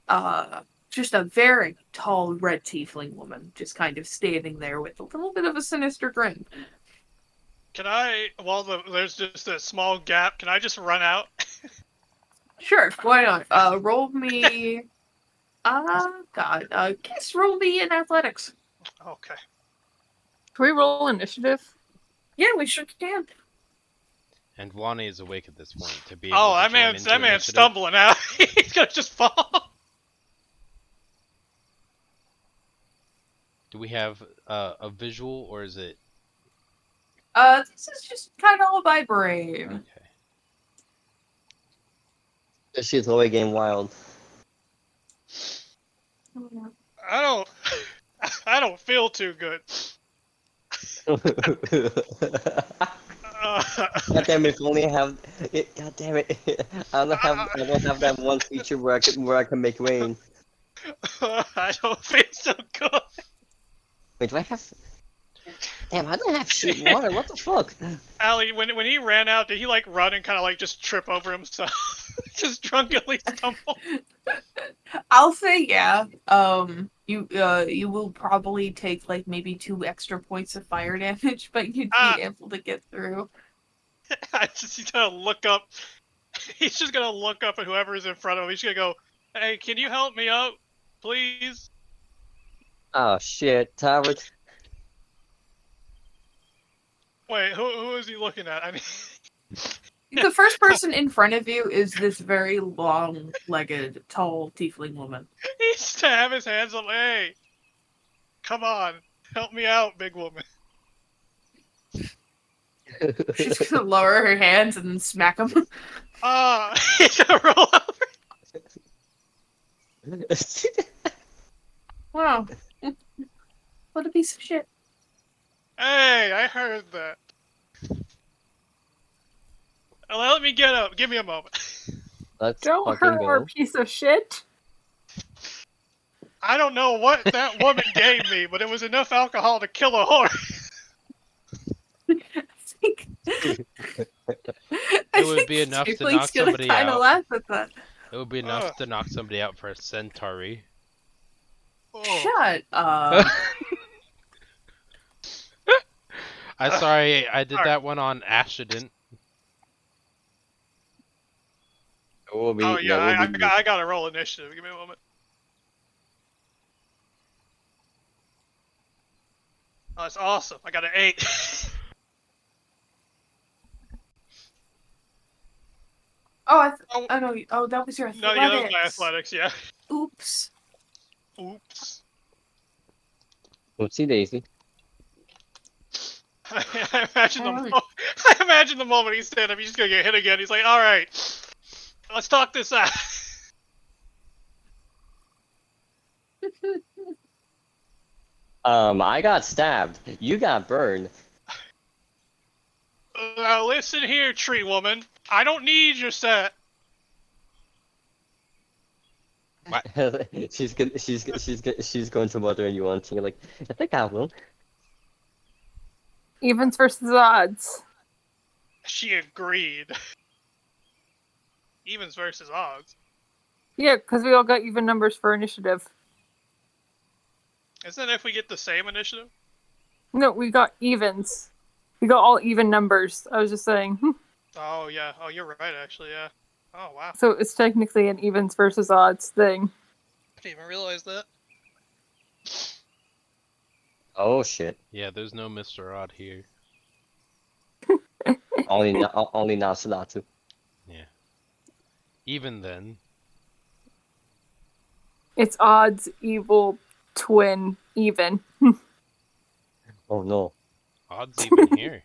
uh just a very tall red tiefling woman just kind of standing there with a little bit of a sinister grin. Can I, while there's just a small gap, can I just run out? Sure, why not? Roll me. God. Guess roll me in athletics. Okay. Can we roll initiative? Yeah, we sure can. And Wani is awake at this point to be able Oh, to that join man's into initiative. stumbling out. He's gonna just fall. Do we have a visual, or is it This is just kind of all by brain. okay? This shit's always getting wild. I don't. I don't feel too good. Uh, God damn it! If only I have it. God damn it! I don't have that one feature where I can make rain. I don't feel so good. Wait, do I have? Damn, I don't have shit water. What the fuck? Allie, when he ran out, did he like run and kind of like just trip over himself? Just drunkenly stumble? I'll say yeah. You will probably take like maybe 2 extra points of fire damage, but you'd Ah, be able to get through. he's gonna look up. He's just gonna look up at whoever's in front of him. He's gonna go, "Hey, can you help me out, please?" Oh shit, Tyrant. Wait, who is he looking at? I mean, The first person in front of you is this very long-legged, tall tiefling woman. he's to have his hands up. Hey, come on, help me out, big woman. She's gonna lower her hands and then smack him. Ah, he's gonna roll over. Wow. What a piece of shit. Hey, I heard that. Let me get up. Give me a moment. Let's Don't fucking hurt our go. piece of shit. I don't know what that woman gave me, but it was enough alcohol to kill a horse. I think, It would be enough to Tiefling's knock gonna somebody kind of out. laugh at that. It would be enough to knock somebody out for a centauri. Oh. Shut up. I'm sorry, I did Alright. that one on accident. That will be. Oh yeah, that will be. I gotta roll initiative. Give me a moment. Oh, that's awesome. I got an 8. Oh, Oh, I know. Oh, that was your no, athletics. yeah, that was my athletics. Yeah. Oops. Oops. Oopsie daisy. I imagine the Alright. I imagine the moment he's standing up, he's just gonna get hit again. He's like, all right, let's talk this out. I got stabbed. You got burned. Now listen here, tree woman. I don't need your set. She's going to mother you on thing like, I think I will. Evens versus odds. She agreed. Evens versus odds. Yeah, because we all got even numbers for initiative. Isn't it if we get the same initiative? No, we got evens. We got all even numbers. I was just saying. Oh yeah. Oh, you're right. Actually, yeah. Oh wow. So it's technically an evens versus odds thing. I didn't even realize that. Oh shit. Yeah, there's no Mr. Odd here. Only Natsu. Yeah. Even then, It's odds, evil, twin, even. Oh no. Odd's even here.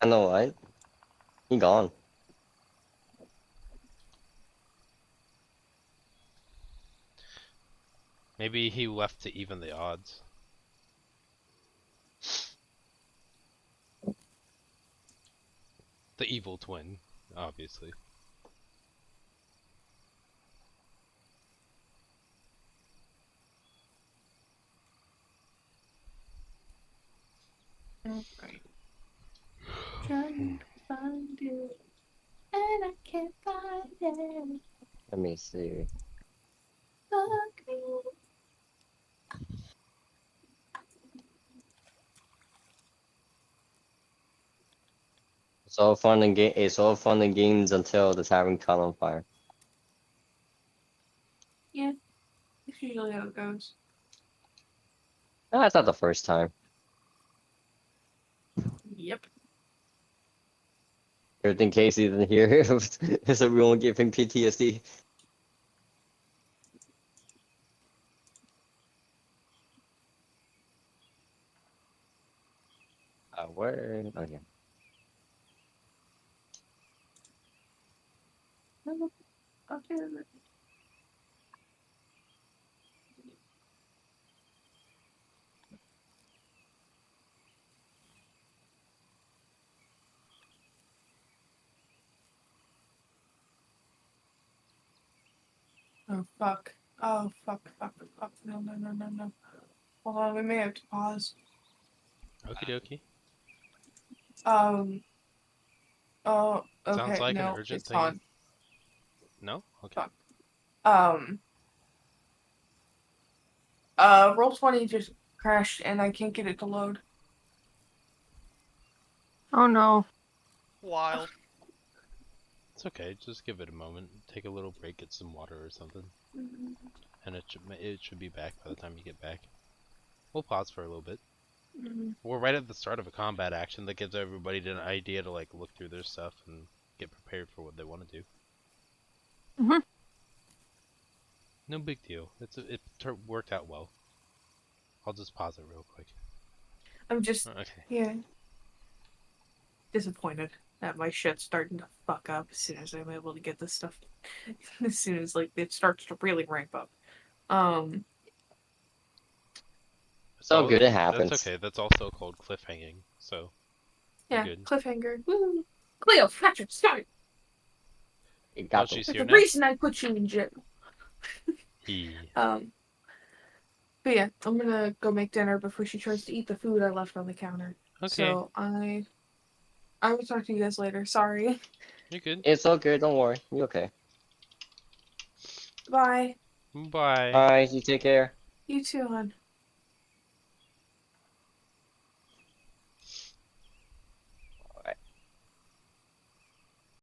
I know, right? He gone. Maybe he left to even the odds. The evil twin, obviously. Alright. Trying to find it, and I can't find it. Let me see. Fuck me. It's all fun and games until the tavern caught on fire. Yeah, that's usually how it goes. No, that's not the first time. Yep. Good thing Casey didn't hear, so we won't give him PTSD. Where? Okay. Okay. Oh fuck. Oh fuck, fuck, fuck. No, no, no, no, no. Hold on, we may have to pause. Okie dokie. Oh, okay, Sounds like an no, urgent it's thing. on. No? Okay. Fuck. Roll 20 just crashed and I can't get it to load. Oh no. Wild. It's okay. Just give it a moment. Take a little break, get some water or something, and it should be back by the time you get back. We'll pause for a little bit. We're right at the start of a combat action that gives everybody an idea to like look through their stuff and get prepared for what they want to do. Mhm. No big deal. Worked out well. I'll just pause it real quick. I'm just, Okay. yeah, disappointed that my shit's starting to fuck up as soon as I'm able to get this stuff. As soon as, like, it starts to really ramp up. So good, it happens. That's okay. That's also called cliffhanging. So. Yeah, Good. cliffhanger. Woo! Cleopatra, start! It Oh, got she's That's here the now. reason I put you in jail. Yeah. But yeah, I'm gonna go make dinner before she tries to eat the food I left on the counter. Okay. So I will talk to you guys later. Sorry. You're good. It's all good, don't worry. You okay? Bye. Bye. Alright, you take care. You too, hon.